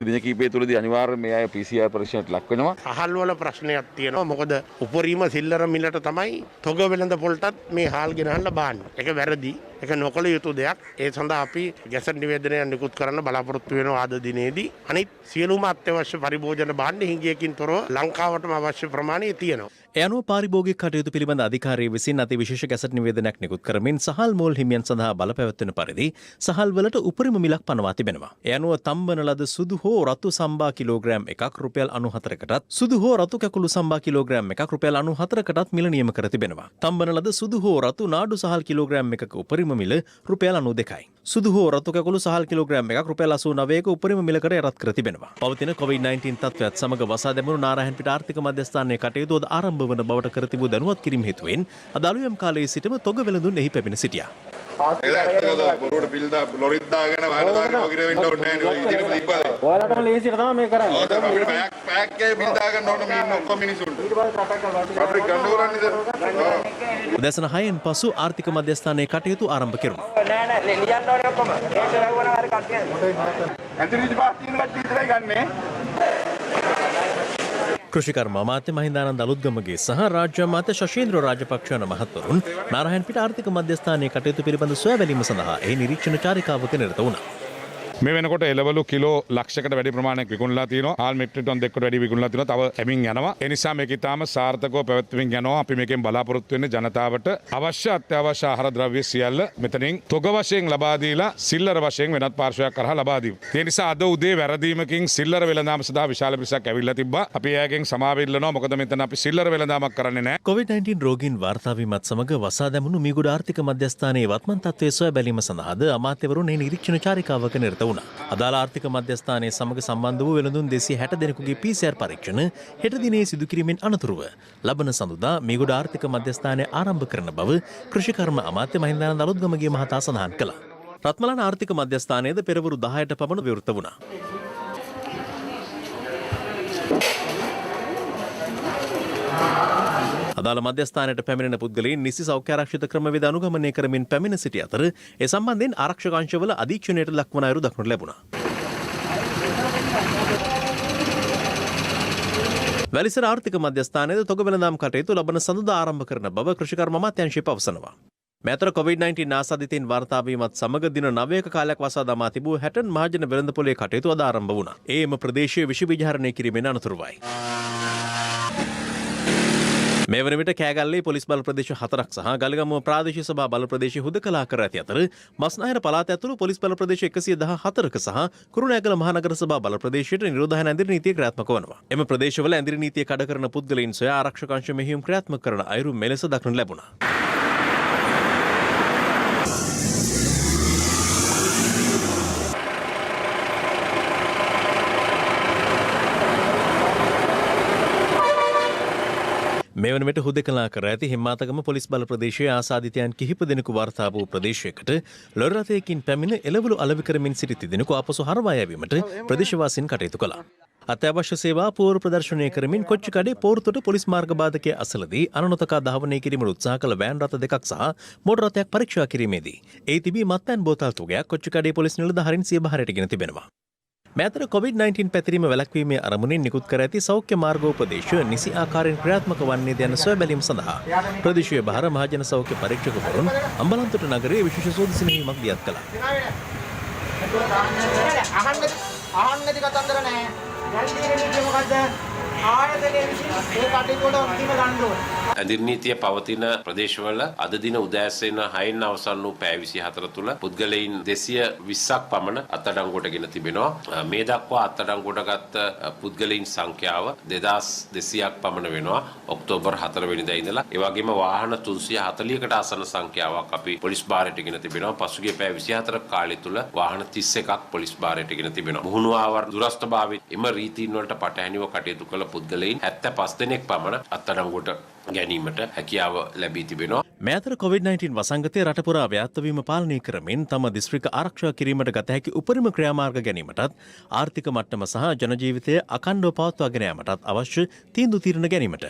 දින කිහිපය තුළදී අනිවාර්යයෙන් මේ අය PCR පරීක්ෂණයට ලක් වෙනවා. අහල් වල ප්‍රශ්නයක් තියෙනවා. මොකද උපරිම සිල්ලර මිලට තමයි තොග වෙළඳ පොළටත් මේ හාල් ගෙනහල්ලා බාන්නේ. ඒක වැරදි. ඒක නොකළ යුතු දෙයක්. ඒ සඳහා අපි ගැසට් නිවේදනයක් නිකුත් කරන්න බලාපොරොත්තු වෙනවා අද දිනේදී. අනිත් සියලුම අත්‍යවශ්‍ය පරිභෝජන භාණ්ඩ හිඟියකින් තොරව ලංකාවටම අවශ්‍ය ප්‍රමාණය තියෙනවා. යනුව පාරිභෝගික කටයුතු පිළිබඳ අධිකාරිය විසින් අති විශේෂ ගැසට් නිවේදනයක් නිකුත් කරමින් සහල් මෝල් හිමියන් සඳහා බලපැවැත්වෙන පරිදි සහල් වලට උපරිම මිලක් පනවා තිබෙනවා. ඒ අනුව තම්බන ලද සුදු හෝ රතු සම්බා කිලෝග්‍රෑම් එකක් රුපියල් 94කටත් සුදු හෝ රතු කැකුළු සම්බා කිලෝග්‍රෑම් එකක් රුපියල් 94කටත් මිල නියම කර තිබෙනවා. තම්බන ලද සුදු හෝ රතු නාඩු සහල් කිලෝග්‍රෑම් එකක උපරිම මිල රුපියල් 92යි. සුදු හෝ රතු කැකුළු සහල් කිලෝග්‍රෑම් එකක් රුපියල් 89ක උපරිම මිලකට යටත් කර තිබෙනවා. පවතින COVID-19 තත්ත්වයත් සමග වසා දැමුණු නාරායන්පිට ආර්ථික මධ්‍යස්ථානයේ කටයුතු ආරම්භ වන බවට කර තිබූ දැනුවත් කිරීම හේතුවෙන් අද අලුයම් කාලයේ සිටම තොග වෙළඳුන් එහි පැමිණ සිටියා. බොරුවට බිල් දා ලොරිත් දාගෙන වාහන දාගෙන වගිර වෙන්න ඕනේ නැහැ නේ. ඉතින් ඉපදේ. ඔයාලටම ලේසියට තමයි මේ කරන්නේ. ඔය තමයි අපිට පැක් එකේ බිල් දාගන්න ඕනේ මේ ඉන්න ඔක්කොම මිනිසුන්ට. ඊට පස්සේ රටක් ගන්න කරන්නේ. උදැසන 6න් පසු ආර්ථික මධ්‍යස්ථානයේ කටයුතු ආරම්භ කෙරුණා. නෑ නෑ ලියන්න ඕනේ ඔක්කොම. ඒක ලැබුණා හරි කට්ටිය. ඇන්තනීජ් පාස් තියෙන කට්ටිය විතරයි ගන්නෙ. කෘෂිකර්ම අමාත්‍ය මහින්දානන්ද අලුත්ගමගේ සහ රාජ්‍ය අමාත්‍ය ශෂීන්ද්‍ර රාජපක්ෂ යන මහත්වරුන් නාරායන්පිට ආර්ථික මධ්‍යස්ථානයේ කටයුතු පිළිබඳ සොයා බැලීම සඳහා එහි නිරීක්ෂණ චාරිකාවක නිරත වුණා. මේ වෙනකොට එළවලු කිලෝ ලක්ෂයකට වැඩි ප්‍රමාණයක් විකුණලා තියෙනවා. ආල් මෙට්‍රික් ටන් දෙකකට වැඩි විකුණලා තියෙනවා. තව එමින් යනවා. ඒ නිසා මේක ඊටාම සාර්ථකව පැවැත්වෙමින් යනවා. අපි මේකෙන් බලාපොරොත්තු වෙන්නේ ජනතාවට අවශ්‍ය අත්‍යවශ්‍ය ආහාර ද්‍රව්‍ය සියල්ල මෙතනින් තොග වශයෙන් ලබා දීලා සිල්ලර වශයෙන් වෙනත් පාර්ශවයක් කරා ලබා දීමු. ඒ නිසා අද උදේ වැරදීමකින් සිල්ලර වෙළඳාම සඳහා විශාල පිරිසක් ඇවිල්ලා තිබ්බා. අපි එයාගෙන් සමාව ඉල්ලනවා. මොකද මෙතන අපි සිල්ලර වෙළඳාමක් කරන්නේ නැහැ. COVID-19 රෝගීන් වාර්තා වීමත් සමග වසා දැමුණු මීගොඩ ආර්ථික මධ්‍යස්ථානයේ වත්මන් තත්ත්වයේ සොයා බැලීම සඳහාද අමාත්‍යවරුන් එහි නිරීක්ෂණ චාරිකාවක නිරත වුණා. අදාළ ආර්ථික මධ්‍යස්ථානයේ සමග සම්බන්ධ වූ වෙළඳුන් 260 දෙනෙකුගේ PCR පරීක්ෂණ හෙට දිනේ සිදු කිරීමෙන් අනතුරුව ලබන සඳුදා මීගොඩ ආර්ථික මධ්‍යස්ථානය ආරම්භ කරන බව කෘෂිකර්ම අමාත්‍ය මහින්දානන්ද අලුත්ගමගේ මහතා සඳහන් කළා. රත්මලාන ආර්ථික මධ්‍යස්ථානයේද පෙරවරු 10ට පමණ විවෘත වුණා. අදාළ මධ්‍යස්ථානයට පැමිණෙන පුද්ගලයන් නිසි සෞඛ්‍ය ආරක්ෂිත ක්‍රමවේද අනුගමනය කරමින් පැමිණ සිටි අතර ඒ සම්බන්ධයෙන් ආරක්ෂක අංශවල අධීක්ෂණයට ලක්වන අයුරු දක්නට ලැබුණා. වැලිසර ආර්ථික මධ්‍යස්ථානයේද තොග වෙළඳාම් කටයුතු ලබන සඳුදා ආරම්භ කරන බව කෘෂිකර්ම අමාත්‍යාංශය පවසනවා. මෙතර COVID-19 ආසාදිතයින් වාර්තා වීමත් සමග දින 9ක කාලයක් වසා දමා තිබූ 60 මහජන වෙළඳපොලේ කටයුතු අද ආරම්භ වුණා. ඒම ප්‍රදේශයේ විෂ විජහරණය කිරීමෙන් අනතුරුවයි. මේ වන විට කෑගල්ලේ පොලිස් බල ප්‍රදේශ 4ක් සහ ගල්ගමුව ප්‍රාදේශීය සභා බල ප්‍රදේශය හුදකලා කර ඇති අතර මස්නාහිර පළාත ඇතුළු පොලිස් බල ප්‍රදේශ 114ක සහ කුරුණෑගල මහනගර සභා බල ප්‍රදේශයට නිරෝධායන ඇඳිරි නීතිය ක්‍රියාත්මක වනවා. එම ප්‍රදේශවල ඇඳිරි නීතිය කඩ කරන පුද්ගලයන් සොයා ආරක්ෂක අංශ මෙහෙයුම් ක්‍රියාත්මක කරන අයුරු මෙලෙස දක්නට ලැබුණා. මේ වන විට හුදකලා කර ඇති හිම්මාතගම පොලිස් බල ප්‍රදේශයේ ආසාදිතයන් කිහිප දෙනෙකු වාර්තා වූ ප්‍රදේශයකට ලොරි රථයකින් පැමිණ එළවලු අලෙවි කරමින් සිටි තිදෙනෙකු ආපසු හරවා යැවීමට ප්‍රදේශවාසීන් කටයුතු කළා. අත්‍යවශ්‍ය සේවා පූර්ව ප්‍රදර්ශනය කරමින් කොච්චිකඩේ පෝර්තුවට පොලිස් මාර්ග බාධකයේ අසලදී අනනොතකා ධාවනය කිරීමට උත්සාහ කළ වෑන් රථ දෙකක් සහ මෝටර රථයක් පරීක්ෂා කිරීමේදී ඒ තිබී මත්පැන් බෝතල් තුගයක් කොච්චිකඩේ පොලිස් නිලධාරීන් සිය බහරට ගෙන තිබෙනවා. මෙතර COVID-19 පැතිරීම වැළැක්වීමේ අරමුණින් නිකුත් කර ඇති සෞඛ්‍ය මාර්ගෝපදේශ නිසි ආකාරයෙන් ක්‍රියාත්මක වන්නේද යන සොයා බැලීම සඳහා ප්‍රදේශීය බහර මහජන සෞඛ්‍ය පරීක්ෂකවරුන් අම්බලන්තොට නගරයේ විශේෂ සෝදිසි මෙහෙයුමක් දියත් කළා. අහන්නේද කතන්දර නැහැ. දැන් තියෙන්නේ මොකද්ද? ආයතනයේ විසින් ඒ කටයුතු වල අන්තිම ගන්න ඕනේ. ඇඳිරි නීතිය පවතින ප්‍රදේශවල අද දින උදෑසන 6න් අවසන් වූ පැය 24 තුළ පුද්ගලයන් 220ක් පමණ අත්අඩංගුවටගෙන තිබෙනවා. මේ දක්වා අත්අඩංගුවටගත් පුද්ගලයන් සංඛ්‍යාව 2200ක් පමණ වෙනවා ඔක්තෝබර් 4 වෙනිදා ඉඳලා. ඒ වගේම වාහන 340කට ආසන්න සංඛ්‍යාවක් අපි පොලිස් භාරයටගෙන තිබෙනවා. පසුගිය පැය 24 කාලය තුළ වාහන 31ක් පොලිස් භාරයටගෙන තිබෙනවා. මුහුණුවාවර දුරස්ථභාවයෙන් එම රීතීන් වලට පටහැනිව කටයුතු කළ පුද්ගලයන් 75 දෙනෙක් පමණ අත්අඩංගුවට ගැනීමට හැකියාව ලැබී තිබෙනවා. මේ අතර COVID-19 වසංගතය රට පුරා ව්‍යාප්ත වීම පාලනය කරමින් තම දිස්ත්‍රික්ක ආරක්ෂා කිරීමට ගත හැකි උපරිම ක්‍රියාමාර්ග ගැනීමටත් ආර්ථික මට්ටම සහ ජන ජීවිතය අඛණ්ඩව පවත්වාගෙන යාමටත් අවශ්‍ය තීන්දුව తీරන ගැනීමට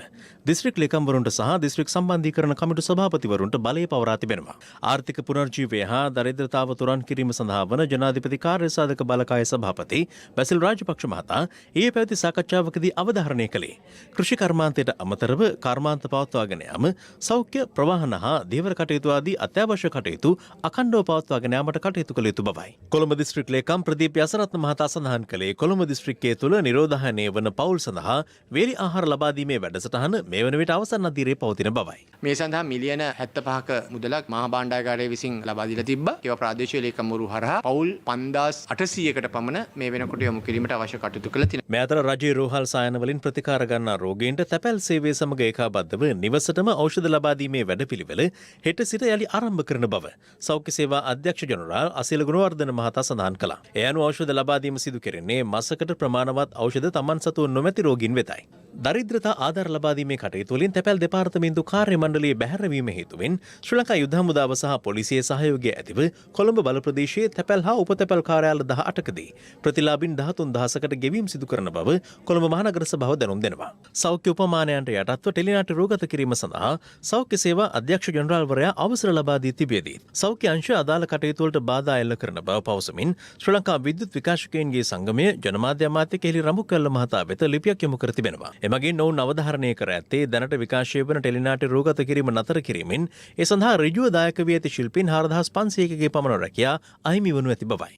දිස්ත්‍රික් ලේකම්වරුන්ට සහ දිස්ත්‍රික් සම්බන්ධීකරණ කමිටු සභාපතිවරුන්ට බලය පවරා තිබෙනවා. ආර්ථික පුනර්ජීවය හා දරිද්‍රතාව තුරන් කිරීම සඳහා වන ජනාධිපති කාර්ය සාධක බලකාය සභාපති බැසිල් රාජපක්ෂ මහතා ඊයේ පැවති සාකච්ඡාවකදී අවධාරණය කළේ කෘෂි කර්මාන්තයට අමතරව කර්මාන්ත පවත්වාගෙන යාම, සෞඛ්‍ය ප්‍රවාහන හා දේවර කටයුතු ආදී අත්‍යවශ්‍ය කටයුතු අඛණ්ඩව පවත්වාගෙන යාමට කටයුතු කළ යුතු බවයි. කොළඹ දිස්ත්‍රික් ලේකම් ප්‍රදීප් යසරත්න මහතා සඳහන් කළේ කොළඹ දිස්ත්‍රික්කයේ තුල නිරෝධායනය වන පවුල් සඳහා වේලි ආහාර ලබා දීමේ වැඩසටහන මේ වන විට අවසන් අදියරේ පවතින බවයි. මේ සඳහා මිලියන 75ක මුදලක් මහා භාණ්ඩාගාරය විසින් ලබා දීලා තිබ්බා. ඒවා ප්‍රාදේශීය ලේකම්වරු හරහා පවුල් 5800කට පමණ මේ වෙනකොට යොමු කිරීමට අවශ්‍ය කටයුතු කළ තිබෙනවා. මේ අතර රජයේ රෝහල් සායන වලින් ප්‍රතිකාර ගන්නා රෝගීන්ට තැපැල් සේවය සමග ඒකාබද්ධව නිවසටම ඖෂධ ලබා දීමේ වැඩපිළිවෙල හෙට සිට යලි ආරම්භ කරන බව සෞඛ්‍ය සේවා අධ්‍යක්ෂ ජනරාල් අසිල ගුණවර්ධන මහතා සඳහන් කළා. ඒ අනුව ඖෂධ ලබා දීම සිදු කෙරෙන්නේ මාසකට ප්‍රමාණවත් ඖෂධ තමන් සතු නොමැති රෝගීන් වෙතයි. දරිද්‍රතා ආධාර ලබා දීමේ කටයුතු වලින් තැපැල් දෙපාර්තමේන්තු කාර්ය මණ්ඩලයේ බැහැරවීම හේතුවෙන් ශ්‍රී ලංකා යුද හමුදාව සහ පොලිසියේ සහයෝගය ඇතිව කොළඹ බල ප්‍රදේශයේ තැපැල් හා උපතැපැල් කාර්යාල 18කදී ප්‍රතිලාභින් 13000කට ගෙවීම් සිදු කරන බව කොළඹ මහනගර සභාව දැනුම් දෙනවා. සෞඛ්‍ය උපමානයන්ට යටත්ව ටෙලිනාට්‍ය රෝගත කිරීම සඳහා සෞඛ්‍ය සේවා අධ්‍යක්ෂ ජනරාල්වරයා අවසර ලබා දී තිබේදී සෞඛ්‍ය අංශ අදාළ කටයුතු වලට බාධා එල්ල කරන බව පවසමින් ශ්‍රී ලංකා විද්‍යුත් විකාශකයන්ගේ සංගමය ජනමාධ්‍ය අමාත්‍ය කෙහෙලි රඹුකැල්ල මහතා වෙත ලිපියක් යොමු කර තිබෙනවා. එමගින් ඔවුන් අවධාරණය කර ඇත්තේ දැනට විකාශය වන ටෙලිනාට්‍ය රෝගත කිරීම නතර කිරීමෙන් ඒ සඳහා ඍජුව දායක වී ඇති ශිල්පීන් 4500කගේ පමණ රැකියා අහිමි වනු ඇති බවයි.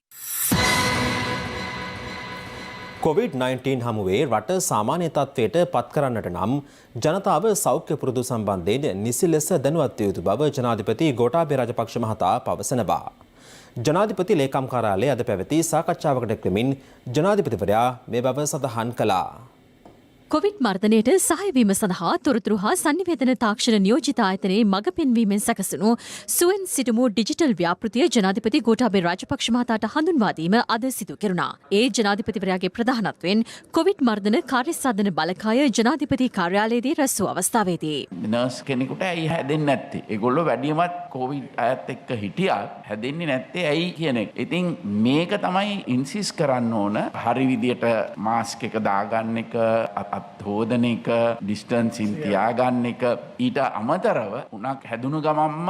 COVID-19 හමුවේ රට සාමාන්‍ය තත්ත්වයට පත් කරන්නට නම් ජනතාව සෞඛ්‍ය පුරුදු සම්බන්ධයෙන් නිසි ලෙස දැනුවත් විය යුතු බව ජනාධිපති ගෝඨාභය රාජපක්ෂ මහතා පවසනවා. ජනාධිපති ලේකම් කාර්යාලයේ අද පැවති සාකච්ඡාවකට එක්වමින් ජනාධිපතිවරයා මේ බව සඳහන් කළා. කොවිඩ් මර්ධනයට සහයවීම සඳහා තොරතුරු හා සංනිවේදන තාක්ෂණ නියෝජිත ආයතනයේ මඟ පෙන්වීමෙන් සැකසුණු සුවෙන් සිටමු ඩිජිටල් ව්‍යාපෘතිය ජනාධිපති ගෝඨාභය රාජපක්ෂ මහතාට හඳුන්වා දීම අද සිදු කෙරුණා. ඒ ජනාධිපතිවරයාගේ ප්‍රධානත්වයෙන් කොවිඩ් මර්ධන කාර්යසාධන බලකාය ජනාධිපති කාර්යාලයේදී රැස් වූ අවස්ථාවේදී නර්ස් කෙනෙකුට ඇයි හැදෙන්නේ නැත්තේ? ඒගොල්ලෝ වැඩිමත් කොවිඩ් අයත් එක්ක හිටියා හැදෙන්නේ නැත්තේ ඇයි කියන එක. ඉතින් මේක තමයි ඉන්සිස් කරන්න ඕන. හරි විදියට මාස්ක් එක දාගන්න එක, හෝදන එක, ඩිස්ටන්සින් තියාගන්න එක, ඊට අමතරව උණක් හැදුණු ගමන්ම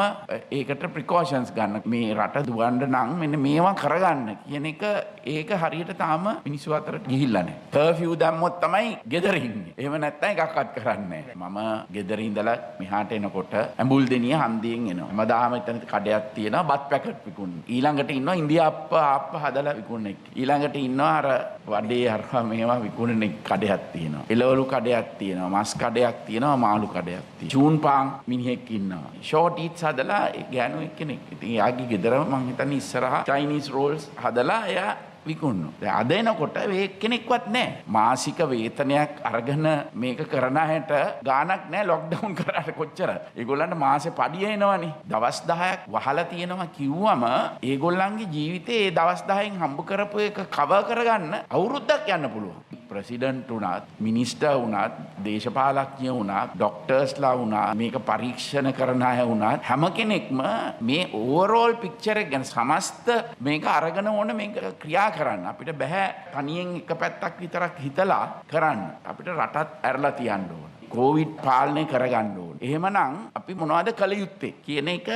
ඒකට ප්‍රිකෝෂන්ස් ගන්න. මේ රට දුවන්න නම් මෙන්න මේවා කරගන්න කියන එක ඒක හරියට තාම මිනිස්සු අතරට ගිහිල්ලා නැහැ. කර්ෆියු දැම්මොත් තමයි ගෙදර ඉන්නේ. එහෙම නැත්නම් එකක්වත් කරන්නේ නැහැ. මම ගෙදර ඉඳලා මෙහාට එනකොට ඇඹුල් දෙනිය හන්දියෙන් එනවා. හැමදාම එතන කඩයක් තියෙනවා බත් පැකට් විකුණන. ඊළඟට ඉන්නවා ඉන්දියාප්ප ආප්ප හදලා විකුණන එක. ඊළඟට ඉන්නවා අර වඩේ හරහා මේවා විකුණන කඩයක් තියෙනවා. එළවලු කඩයක් තියෙනවා, මස් කඩයක් තියෙනවා, මාළු කඩයක් තියෙනවා. චූන් පාන් මිනිහෙක් ඉන්නවා. ෂෝට් ඊට්ස් හදලා ගෑනු එක්කෙනෙක්. ඉතින් එයාගේ ගෙදරම මං හිතන්නේ ඉස්සරහා චයිනීස් රෝල්ස් හදලා එයා විකුණනවා. දැන් අද එනකොට මේ කෙනෙක්වත් නැහැ. මාසික වේතනයක් අරගෙන මේක කරන හැට ගාණක් නැහැ ලොක්ඩවුන් කරාට කොච්චර. ඒගොල්ලන්ට මාසේ පඩිය එනවනේ. දවස් 10ක් වහලා තියෙනවා කිව්වම ඒගොල්ලන්ගේ ජීවිතේ ඒ දවස් 10න් හම්බ කරපු එක කවර් කරගන්න අවුරුද්දක් යන්න පුළුවන්. ප්‍රෙසිඩන්ට් වුණත්, මිනිස්ටර් වුණත්, දේශපාලඥ වුණත්, ડોක්ටර්ස්ලා වුණත්, මේක පරීක්ෂණ කරන අය වුණත් හැම කෙනෙක්ම මේ ඕවරෝල් පික්චර් එක ගැන සමස්ත මේක අරගෙන ඕන මේක ක්‍රියා කරන්න. අපිට බෑ තනියෙන් එක පැත්තක් විතරක් හිතලා කරන්න. අපිට රටත් ඇරලා තියන්න ඕන. කොවිඩ් පාලනය කරගන්න ඕන. එහෙමනම් අපි මොනවද කළ යුත්තේ කියන එක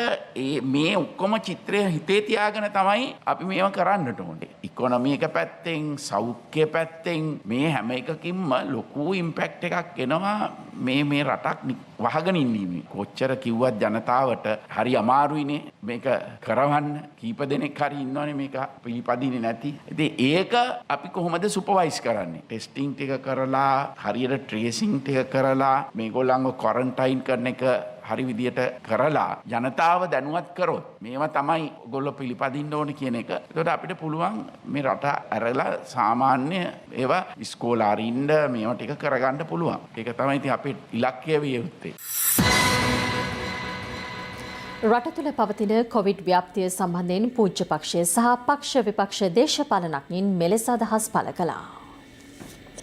මේ ඔක්කොම චිත්‍රය හිතේ තියාගෙන තමයි අපි මේව කරන්නට ඕනේ. ඉකොනොමි එක පැත්තෙන්, සෞඛ්‍ය පැත්තෙන් මේ හැම එකකින්ම ලොකු ඉම්පැක්ට් එකක් එනවා මේ රටක් වහගෙන ඉන්නීමේ. කොච්චර කිව්වත් ජනතාවට හරි අමාරුයිනේ මේක කරවන්න. කීප දෙනෙක් හරි ඉන්නවනේ මේක පිළිපදින්නේ නැති. ඉතින් ඒක අපි කොහොමද සුපර්වයිස් කරන්නේ? ටෙස්ටිං ටික කරලා, හරියට ට්‍රේසිං ටික කරලා, මේගොල්ලන්ව ක්වොරන්ටයින් කරන එක හරි විදියට කරලා ජනතාව දැනුවත් කරොත් මේවා තමයි ඔයගොල්ලෝ පිළිපදින්න ඕනේ කියන එක. ඒකට අපිට පුළුවන් මේ රට ඇරලා සාමාන්‍ය ඒවා ඉස්කෝලා අරින්න මේවා ටික කරගන්න පුළුවන්. ඒක තමයි ඉතින් අපේ ඉලක්කය විය යුත්තේ. රට තුළ පවතින කොවිඩ් ව්‍යාප්තිය සම්බන්ධයෙන් පූජ්‍ය පක්ෂය සහ පක්ෂ විපක්ෂ දේශපාලනඥයින් මෙලෙස අදහස් පළ කළා.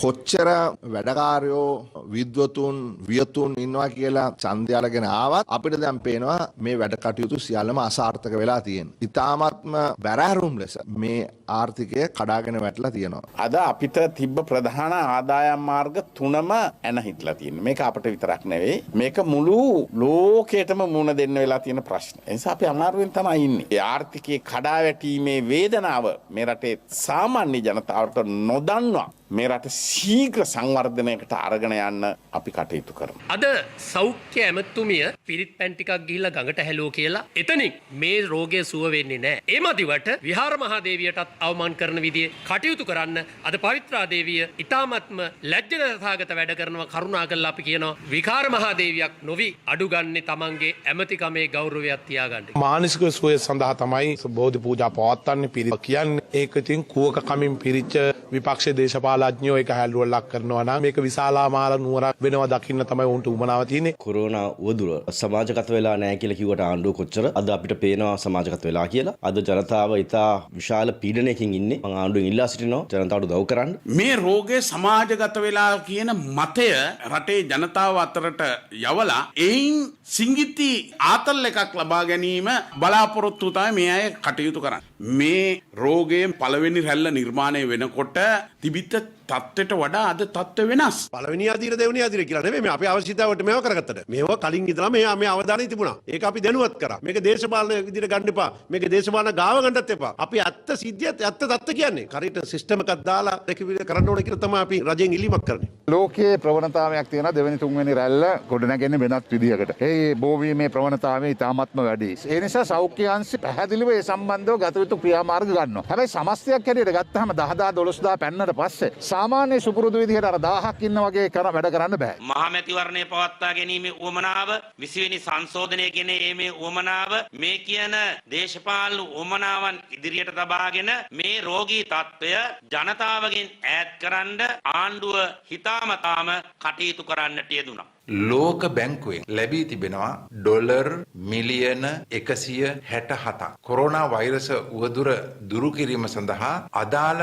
කොච්චර වැඩකාරයෝ විද්වතුන් වියතුන් ඉන්නවා කියලා ඡන්දය අරගෙන ආවත් අපිට දැන් පේනවා මේ වැඩ කටයුතු සියල්ලම අසාර්ථක වෙලා තියෙනවා. ඊටාත්ම බැරෑරුම් ලෙස මේ ආර්ථිකය කඩාගෙන වැටලා තියෙනවා. අද අපිට තිබ්බ ප්‍රධාන ආදායම් මාර්ග තුනම එන හිටලා තියෙනවා. මේක අපිට විතරක් නෙවෙයි. මේක මුළු ලෝකෙටම මුණ දෙන්න වෙලා තියෙන ප්‍රශ්න. ඒ නිසා අපි අමාරුවෙන් තමයි ඉන්නේ. ඒ ආර්ථිකයේ කඩා වැටීමේ වේදනාව මේ රටේ සාමාන්‍ය ජනතාවට නොදන්නවා. මේ රට ශීඝ්‍ර සංවර්ධනයකට අරගෙන යන්න අපි කටයුතු කරමු. අද සෞඛ්‍ය ඇමතුමිය පිරිත් පැන් ටිකක් ගිහිල්ලා ගඟට හැලුවෝ කියලා එතනින් මේ රෝගය සුව වෙන්නේ නැහැ. ඒ මදිවට විහාර මහදේවියටත් අවමාන කරන විදිහේ කටයුතු කරන්න අද පවිත්‍රා දේවිය ඊ타ත්ම ලැජ්ජාසහගත වැඩ කරනවා. කරුණාකරලා අපි කියනවා විහාර මහදේවියක් නොවි අඩු ගන්නේ තමන්ගේ ඇමතිකමේ ගෞරවයක් තියාගන්න. මානසික සුවය සඳහා තමයි බෝධි පූජා පවත්වන්නේ පිරිත් කියන්නේ. ඒක ඉතින් කුවක කමින් පිරිච්ච විපක්ෂ දේශපාලඥයෝ ඒක හැල්ලුවට ලක් කරනවා නම් මේක විශාලාමාල නුවරක් වෙනවා දකින්න තමයි උන්ට උමනාව තියෙන්නේ. කොරෝනා උවදුර සමාජගත වෙලා නැහැ කියලා කිව්වට ආණ්ඩුව කොච්චර අද අපිට පේනවා සමාජගත වෙලා කියලා. අද ජනතාව ඉතා විශාල පීඩනයකින් ඉන්නේ. මම ආණ්ඩුවෙන් ඉල්ලා සිටිනවා ජනතාවට උදව් කරන්න. මේ රෝගය සමාජගත වෙලා කියන මතය රටේ ජනතාව අතරට යවලා එයින් සිංගිති ආතල් එකක් ලබා ගැනීම බලාපොරොත්තු තමයි මේ අය කටයුතු කරන්නේ. මේ රෝගයෙන් පළවෙනි රැල්ල නිර්මාණය වෙනකොට තිබිච්ච තත්ත්වයට වඩා අද තත්ත්ව වෙනස්. පළවෙනි අදිර දෙවෙනි අදිර කියලා නෙමෙයි මේ අපේ අවශ්‍යතාවට මේව කරගත්තට. මේව කලින් ඉඳලා මේ අවධානය තිබුණා. ඒක අපි දැනුවත් කරා. මේක දේශපාලන විදිහට ගන්න එපා. මේක දේශපාලන ගාව ගන්නත් එපා. අපි ඇත්ත සිද්ධියත් ඇත්ත தත්ත කියන්නේ. හරියට සිස්ටම් එකක් දාලා ඒක කරන්න ඕන කියලා තමයි අපි රජෙන් ඉල්ලීමක් කරන්නේ. ලෝකයේ ප්‍රවණතාවයක් තියෙනවා දෙවෙනි තුන්වෙනි රැල්ල ගොඩනැගෙන්නේ වෙනත් විදිහකට. ඒ බෝවීමේ ප්‍රවණතාවය ඉතාමත්ම වැඩි. ඒ නිසා සෞඛ්‍ය අංශ පැහැදිලිව ඒ සම්බන්ධව ගත යුතු ක්‍රියාමාර්ග ගන්නවා. හැබැයි සමස්තයක් හැටියට ගත්තාම 10000 12000 පැන්නට පස්සේ සාමාන්‍ය සුපුරුදු විදිහට අර 1000ක් ඉන්න වගේ වැඩ කරන්න බෑ. මහා මැතිවරණය පවත්වා ගැනීමේ උවමනාව 20 වෙනි සංශෝධනය කියන මේ උවමනාව මේ කියන දේශපාලන උවමනාවන් ඉදිරියට තබාගෙන මේ රෝගී තත්ත්වය ජනතාවගෙන් ඈත් කරන්න ආණ්ඩුව හිතාමතාම කටයුතු කරන්නට යෙදුණා. ලෝක බැංකුවෙන් ලැබී තිබෙනවා ඩොලර් මිලියන 167ක් කොරෝනා වෛරස උවදුර දුරු කිරීම සඳහා අදාළ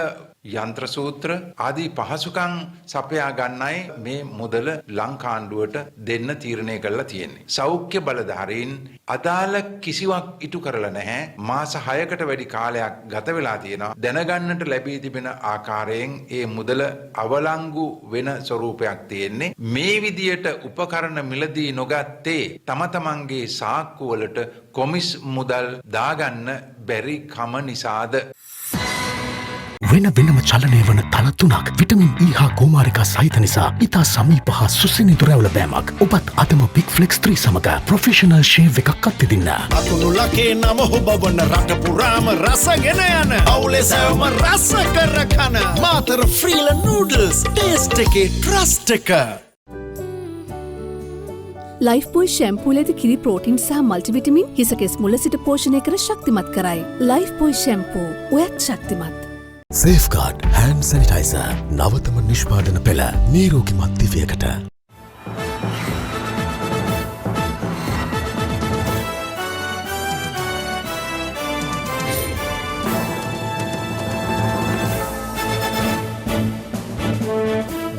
යන්ත්‍ර සූත්‍ර ආදී පහසුකම් සපයා ගන්නයි මේ මුදල ලංකාණ්ඩුවට දෙන්න තීරණය කරලා තියෙන්නේ. සෞඛ්‍ය බලධාරීන් අදාළ කිසිවක් ඉටු කරලා නැහැ. මාස 6කට වැඩි කාලයක් ගත වෙලා තියෙනවා. දැනගන්නට ලැබී තිබෙන ආකාරයෙන් ඒ මුදල අවලංගු වෙන ස්වරූපයක් තියෙන්නේ. මේ විදියට උපකරණ මිලදී නොගත්තේ තම තමන්ගේ සාක්කු වලට කොමිස් මුදල් දාගන්න බැරි කම නිසාද? වෙන වෙනම චලනය වන තල තුනක් විටමින් E හා කුමාරිකා සහිත නිසා ඉතා සමීප හා සුසිනිදු රැවුල බෑමක්. ඔබත් අදම බිග් ෆ්ලෙක්ස් 3 සමග ප්‍රොෆෙෂනල් ෂේව් එකක් අත්විඳින්න. අතුණු ලකේ නම හොබවන රට පුරාම රසගෙන යන අවුලේ සෑම රස කර කන මාතර ෆ්‍රීල නූඩල්ස් ටේස්ට් එකේ ට්‍රස්ට් එක. ලයිෆ් බොයි ෂැම්පූල ඇති කිරි ප්‍රෝටින් සහ මල්ටිවිටමින් හිසකෙස් මුල සිට පෝෂණය කර ශක්තිමත් කරයි. ලයිෆ් බොයි ෂැම්පූ ඔයත් ශක්තිමත්. සේෆ්ගාඩ් හෑන්ඩ් සැනිටයිසර් නවතම නිෂ්පාදන පෙළ නීරෝගිමත් දිවියකට.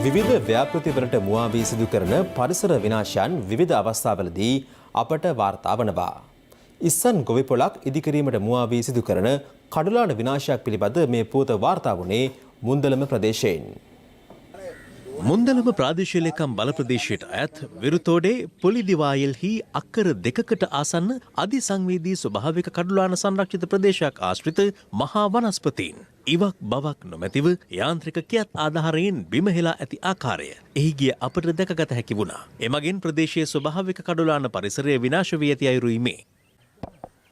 විවිධ ව්‍යාපෘතිවලට මුවා වී සිදු කරන පරිසර විනාශයන් විවිධ අවස්ථාවලදී අපට වාර්තා වනවා. ඉස්සන් ගොවිපොළක් ඉදිකිරීමට මුවා වී සිදු කරන කඩුලාන විනාශයක් පිළිබඳ මේ පුවත වාර්තා වුණේ මුන්දලම ප්‍රදේශයෙන්. මුන්දලම ප්‍රාදේශීය ලේකම් බල ප්‍රදේශයට අයත් විරුතෝඩේ පොලිදිවායල්හි අක්කර 2කට ආසන්න අධිසංවේදී ස්වභාවික කඩුලාන සංරක්ෂිත ප්‍රදේශයක් ආශ්‍රිත මහා වනස්පතීන් ඉවක් බවක් නොමැතිව යාන්ත්‍රික කියත් ආධාරයෙන් බිමහෙලා ඇති ආකාරය එහි ගිය අපට දැකගත හැකි වුණා. එමගින් ප්‍රදේශයේ ස්වභාවික කඩුලාන පරිසරය විනාශ වී ඇති අයුරුයි.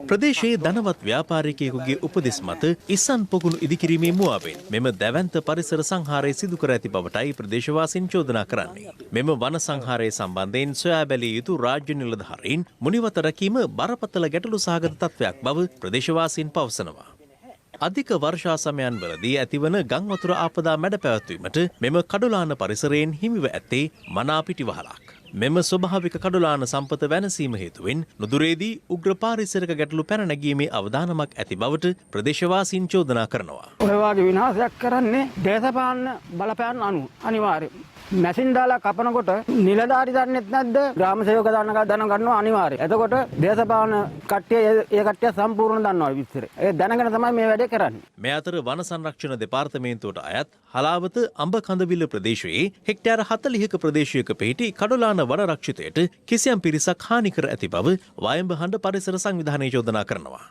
ප්‍රදේශයේ ධනවත් ව්‍යාපාරිකයෙකුගේ උපදෙස් මත ඉස්සන් පොකුණු ඉදිකිරීමේ මුවාවෙන් මෙම දැවැන්ත පරිසර සංහාරය සිදු කර ඇති බවටයි ප්‍රදේශවාසීන් චෝදනා කරන්නේ. මෙම වන සංහාරය සම්බන්ධයෙන් සොයා බැලිය යුතු රාජ්‍ය නිලධාරීන් මුනිවත රැකීම බරපතල ගැටලු සහගත තත්ත්වයක් බව ප්‍රදේශවාසීන් පවසනවා. අධික වර්ෂා සමයන් වලදී ඇතිවන ගම් වතුර ආපදා මැඩ පැවැත්වීමට මෙම කඩුලාන පරිසරයෙන් හිමිව ඇත්තේ මනා පිටිවහලක්. මෙම ස්වභාවික කඩුලාන සම්පත වැනසීම හේතුවෙන් නුදුරේදී උග්‍ර පාරිසරික ගැටලු පැන නැගීමේ අවදානමක් ඇති බවට ප්‍රදේශවාසීන් චෝදනා කරනවා. ඔය වගේ විනාශයක් කරන්නේ දේශපාලන බලපෑම් අනුව අනිවාර්යයෙන්. මැෂින් දාලා කපනකොට නිලධාරි දන්නෙත් නැද්ද? ග්‍රාම සේවක දන්න ගන්නවා අනිවාර්යයෙන්. එතකොට දේශපාලන කට්ටිය ඒ කට්ටිය සම්පූර්ණ දන්නවා විස්තර. ඒ දැනගෙන තමයි මේ වැඩේ කරන්නේ. මේ අතර වන සංරක්ෂණ දෙපාර්තමේන්තුවට අයත් හලාවත අඹ කඳවිල ප්‍රදේශයේ හෙක්ටයාර 40ක ප්‍රදේශයක පිහිටි කඩුලාන වන රක්ෂිතයට කිසියම් පිරිසක් හානි කර ඇති බව වයඹ හඬ පරිසර සංවිධානය චෝදනා කරනවා.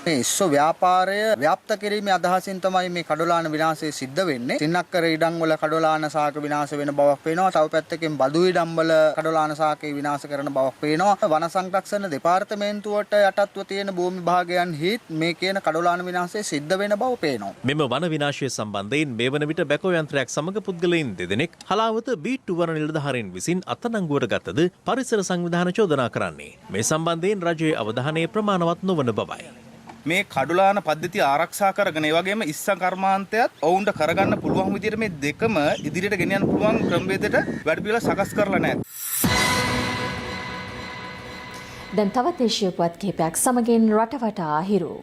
මේ ඉස්සෝ ව්‍යාපාරය ව්‍යාප්ත කිරීමේ අදහසින් තමයි මේ කඩොලාන විනාශය සිද්ධ වෙන්නේ. සින්නක්කර ඉඩම් වල කඩොලාන සාක විනාශ වෙන බවක් පේනවා. තව පැත්තකින් බදු ඉඩම් වල කඩොලාන සාකේ විනාශ කරන බවක් පේනවා. වන සංරක්ෂණ දෙපාර්තමේන්තුවට යටත්ව තියෙන භූමි භාගයන්හිත් මේ කියන කඩොලාන විනාශය සිද්ධ වෙන බව පේනවා. මෙම වන විනාශය සම්බන්ධයෙන් මේ වන විට බැකෝ යන්ත්‍රයක් සමග පුද්ගලයින් දෙදෙනෙක් හලාවත බීට්ටු වන නිලධාරීන් විසින් අත්අඩංගුවට ගතද පරිසර සංවිධාන චෝදනා කරන්නේ. මේ සම්බන්ධයෙන් රජයේ අවධානය ප්‍රමාණවත් නොවන බවයි. මේ කඩුලාන පද්ධතිය ආරක්ෂා කරගෙන ඒ වගේම ඉස්සා කර්මාන්තයත් ඔවුන්ට කරගන්න පුළුවන් විදිහට මේ දෙකම ඉදිරියට ගෙන යන්න පුළුවන් ක්‍රමවේදයට වැඩ පිළිවෙල සකස් කරලා නැහැ. දැන් තවත් දේශීය පුවත් කිහිපයක් සමගින් රටවටා හිරු.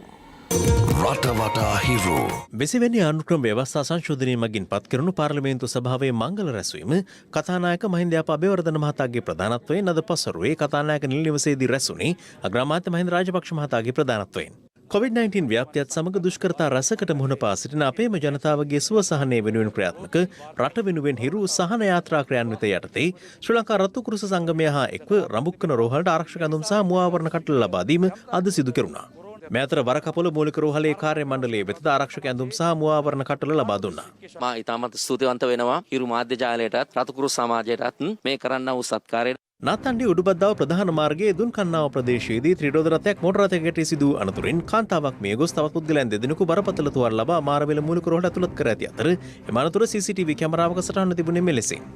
රටවටා හිරු. 20 වෙනි අනුක්‍රම ව්‍යවස්ථා සංශෝධනය මගින් පත් කරනු පාර්ලිමේන්තු සභාවේ මංගල රැස්වීම කතානායක මහින්ද අබේවර්ධන මහතාගේ ප්‍රධානත්වයෙන් අද පසරුවේ කතානායක නිල නිවසේදී රැස්ුණේ අග්‍රාමාත්‍ය මහින්ද රාජපක්ෂ මහතාගේ ප්‍රධානත්වයෙන්. COVID-19 ව්‍යාප්තියත් සමග දුෂ්කරතා රැසකට මුහුණ පා සිටින අපේම ජනතාවගේ සුව සහනය වෙනුවෙන් ක්‍රියාත්මක රට වෙනුවෙන් හිරු සහන යාත්‍රා ක්‍රියාන්විත යටතේ ශ්‍රී ලංකා රතු කුරුස සංගමය හා එක්ව රඹුක්කන රෝහලට ආරක්ෂක ඇඳුම් සහ මුවාවරණ කට්ටල ලබා දීම අද සිදු කෙරුණා. මේ අතර වරකපොළ මූලික රෝහලේ කාර්ය මණ්ඩලයේ වෙතද ආරක්ෂක ඇඳුම් සහ මුවාවරණ කට්ටල ලබා දුන්නා. මා ඉතාමත් ස්තුතිවන්ත වෙනවා හිරු මාධ්‍ය ජාලයටත් රතු කුරුස සමාජයටත් මේ කරන්න වූ සත්කාරයට. නාතන්ඩි උඩුබද්දාව ප්‍රධාන මාර්ගයේ දුන්කන්නාව ප්‍රදේශයේදී ත්‍රිරෝද රථයක් මෝටර රථයකට සිදු අනතුරින් කාන්තාවක් මිය ගොස් තවත් පුද්ගලයන් දෙදෙනෙකු බරපතල තුවාල ලබා මාරවෙල මූලික රෝහලට ඇතුළත් කර ඇති අතර එම අනතුර CCTV කැමරාවක සටහන්ව තිබුණේ මෙලෙසින්.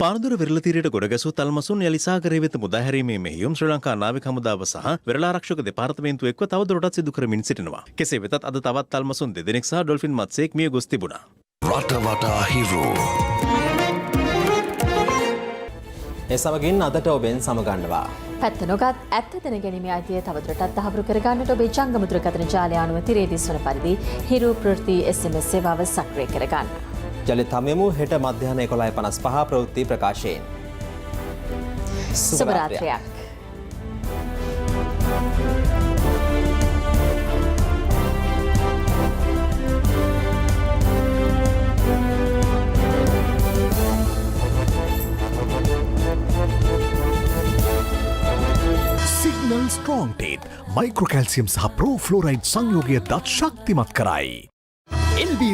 පානදුර වෙරළ තීරයට ගොඩගැසූ තල්මසුන් යලි සාගරය වෙත මුදා හැරීමේ මෙහෙයුම් ශ්‍රී ලංකා නාවික හමුදාව සහ වෙරළ ආරක්ෂක දෙපාර්තමේන්තුව එක්ව තවදුරටත් සිදු කරමින් සිටිනවා. කෙසේ වෙතත් අද තවත් තල්මසුන් දෙදෙනෙක් සහ ඩොල්ෆින් මත්ස්‍යයෙක් මිය ගොස් තිබුණා. රටවටා හිරු. ඒ සමගින් අදට ඔබෙන් සමගන්නවා. පැත්ත නොගත් ඇත්ත දැන ගැනීමේ අයිතිය තවදුරටත් තහවුරු කරගන්නට ඔබේ ජංගම දුරකථන ජාලය අනුව තිරේ දිස්වන පරිදි හිරු ප්‍රවෘත්ති SMS සේවාව සක්‍රිය කරගන්න. ජලිත හමුවෙමු හෙට මධ්‍යහන 11:55 ප්‍රවෘත්ති ප්‍රකාශයෙන්. සුබ රාත්‍රියක්. සිග්නල් ස්ට්‍රෝං ටීත් මයික්‍රෝකැල්සියම් සහ ප්‍රෝ ෆ්ලෝරයිඩ් සංයෝගය දත් ශක්තිමත් කරයි. LB